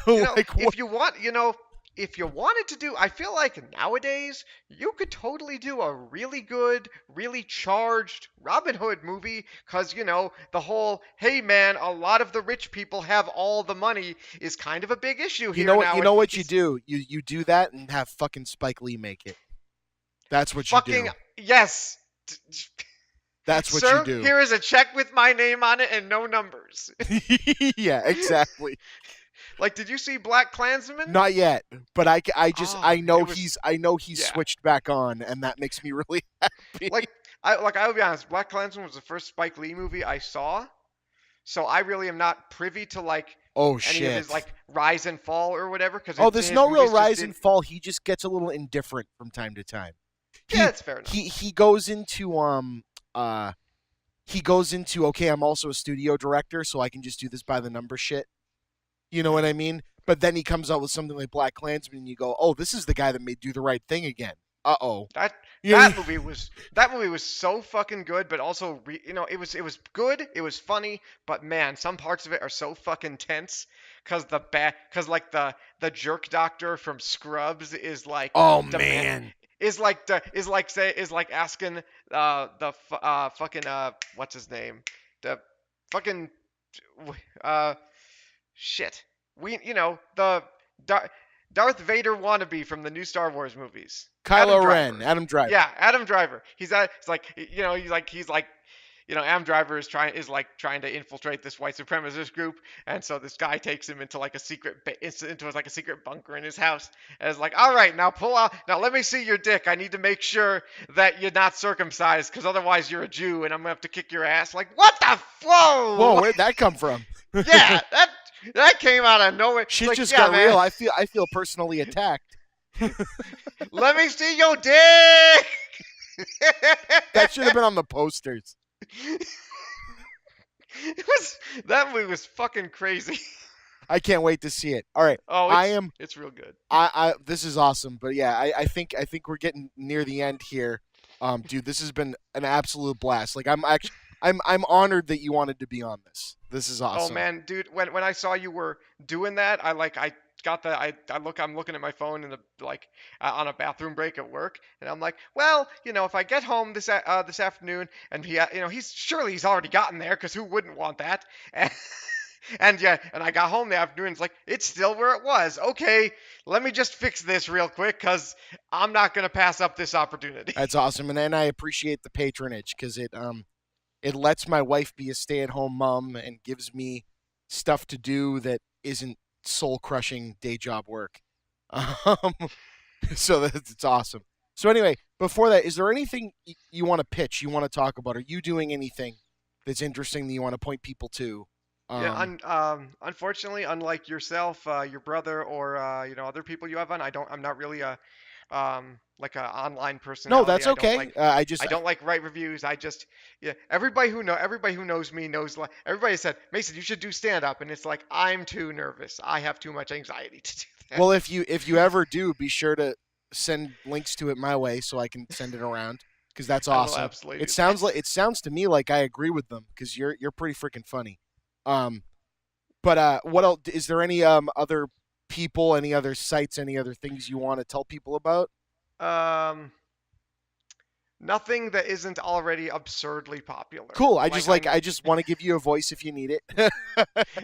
Like, if you want, if you wanted to do, I feel like nowadays you could totally do a really good, really charged Robin Hood movie because, the whole, hey man, a lot of the rich people have all the money is kind of a big issue here now. You know what you do? You do that and have fucking Spike Lee make it. That's what you do. Yes. That's what Sir, you do. Here is a check with my name on it and no numbers. Yeah, exactly. Like, did you see Black Klansman? Not yet, but I know it was- he's yeah. switched back on, and that makes me really happy. I'll be honest, Black Klansman was the first Spike Lee movie I saw, so I really am not privy to any of his rise and fall or whatever. There's no real rise and fall. He just gets a little indifferent from time to time. That's fair enough. He goes into okay, I'm also a studio director, so I can just do this by the number shit. You know what I mean? But then he comes out with something like Black Klansman, and you go, "Oh, this is the guy that made Do the Right Thing again." That movie was so fucking good, but also it was good, it was funny, but man, some parts of it are so fucking tense because the jerk doctor from Scrubs is like, oh man, is like asking fucking what's his name, the fucking shit, the Darth Vader wannabe from the new Star Wars movies. Kylo Ren, Adam Driver. Yeah, Adam Driver. He's Adam Driver is trying to infiltrate this white supremacist group, and so this guy takes him into like a secret bunker in his house, and is like, all right, now pull out, now let me see your dick. I need to make sure that you're not circumcised, because otherwise you're a Jew, and I'm gonna have to kick your ass. Like, what the whoa? Where'd that come from? Yeah, that came out of nowhere. Shit just got real. I feel personally attacked. Let me see your dick. That should have been on the posters. That movie was fucking crazy. I can't wait to see it. All right. It's real good. This is awesome. But yeah, I think we're getting near the end here. Dude, this has been an absolute blast. Like, I'm honored that you wanted to be on this. This is awesome. Oh man, dude, when I saw you were doing that, I'm looking at my phone on a bathroom break at work, and I'm like, well, if I get home this afternoon, and he's already gotten there, because who wouldn't want that? And I got home the afternoon, it's like, it's still where it was. Okay, let me just fix this real quick, because I'm not gonna pass up this opportunity. That's awesome, and I appreciate the patronage, because it lets my wife be a stay-at-home mom and gives me stuff to do that isn't soul-crushing day job work. So it's awesome. So anyway, before that, is there anything you want to pitch, you want to talk about? Are you doing anything that's interesting that you want to point people to? Unfortunately, unlike yourself, your brother, or other people you have on, I'm not really like an online personality. No, that's okay. I don't like write reviews. Everybody who knows me knows. Everybody said, Mason, you should do stand up, and it's like, I'm too nervous. I have too much anxiety to do that. Well, if you ever do, be sure to send links to it my way so I can send it around, because that's awesome. Absolutely. It sounds to me like I agree with them, because you're pretty freaking funny. But what else? Is there any other people, any other sites, any other things you want to tell people about? Um, Nothing that isn't already absurdly popular. Cool. Like I'm I just want to give you a voice if you need it.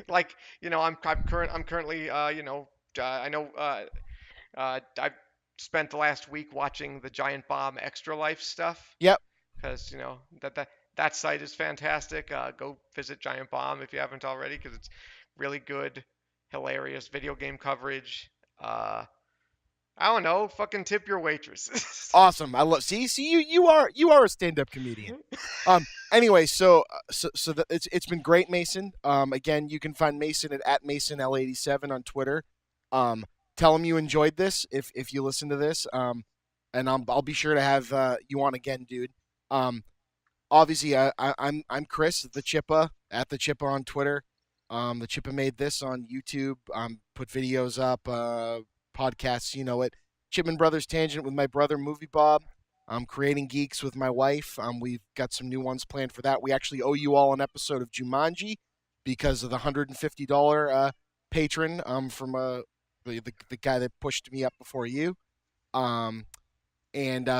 like I'm currently I know I've spent the last week watching the Giant Bomb Extra Life stuff Yep. because that site is fantastic. Go visit Giant Bomb if you haven't already because it's really good, hilarious video game coverage. I don't know, fucking tip your waitress. Awesome. I love. See, you are a stand-up comedian. Anyway, it's been great, Mason. Again, you can find Mason at MasonL87 on Twitter. Tell him you enjoyed this if you listen to this. And I'll be sure to have you on again, dude. Obviously, I'm Chris, the Chippa, at the Chippa on Twitter. The Chippa made this on YouTube. Put videos up, podcasts, you know it. Chipman Brothers Tangent with my brother, Movie Bob. I'm creating geeks with my wife. We've got some new ones planned for that. We actually owe you all an episode of Jumanji because of the $150 patron from the guy that pushed me up before you. And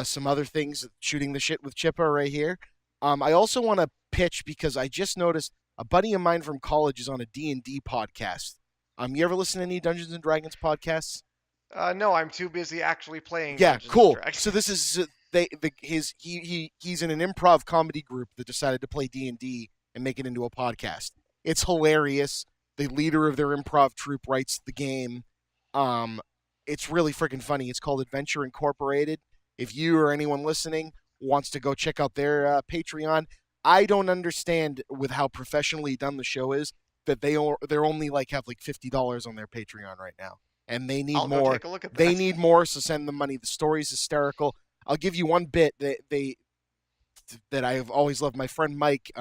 some other things, shooting the shit with Chippa right here. I also want to pitch because I just noticed a buddy of mine from college is on a D&D podcast. You ever listen to any Dungeons and Dragons podcasts? No, I'm too busy actually playing. Yeah, Dungeons cool. and Dragons. So this is he's in an improv comedy group that decided to play D&D and make it into a podcast. It's hilarious. The leader of their improv troupe writes the game. It's really freaking funny. It's called Adventure Incorporated. If you or anyone listening wants to go check out their Patreon, I don't understand with how professionally done the show is that they're only have $50 on their Patreon right now, and they need I'll more. Go take a look at that. They need more, so send them money. The story's hysterical. I'll give you one bit that I've always loved. My friend Mike,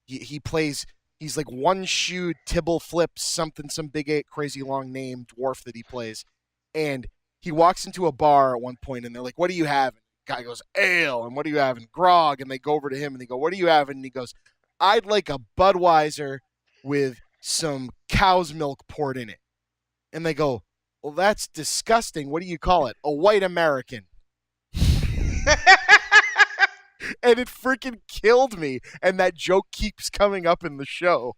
he plays. He's like one-shoed Tibble Flips something, some big crazy long name dwarf that he plays, and he walks into a bar at one point, and they're like, "What do you have?" And the guy goes, "Ale." And what do you have? And grog. And they go over to him, and they go, "What do you have?" And he goes, "I'd like a Budweiser with some cow's milk poured in it." And they go, "Well, that's disgusting. What do you call it?" "A white American." And it freaking killed me. And that joke keeps coming up in the show.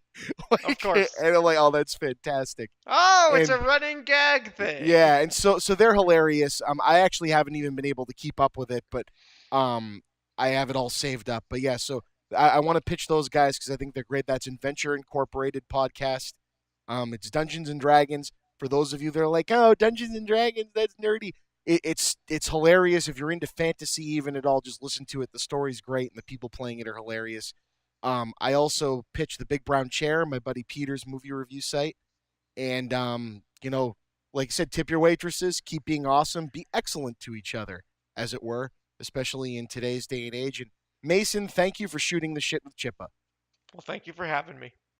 Of course. And I'm like, oh, that's fantastic. Oh, it's a running gag thing. Yeah, and so they're hilarious. I actually haven't even been able to keep up with it, but I have it all saved up. But yeah, so I want to pitch those guys because I think they're great. That's Adventure Incorporated podcast. It's Dungeons and Dragons. For those of you that are like, oh, Dungeons and Dragons, that's nerdy. It's hilarious. If you're into fantasy even at all, just listen to it. The story's great, and the people playing it are hilarious. I also pitch the Big Brown Chair, my buddy Peter's movie review site. And, like I said, tip your waitresses, keep being awesome, be excellent to each other, as it were, especially in today's day and age. And Mason, thank you for shooting the shit with Chippa. Well, thank you for having me.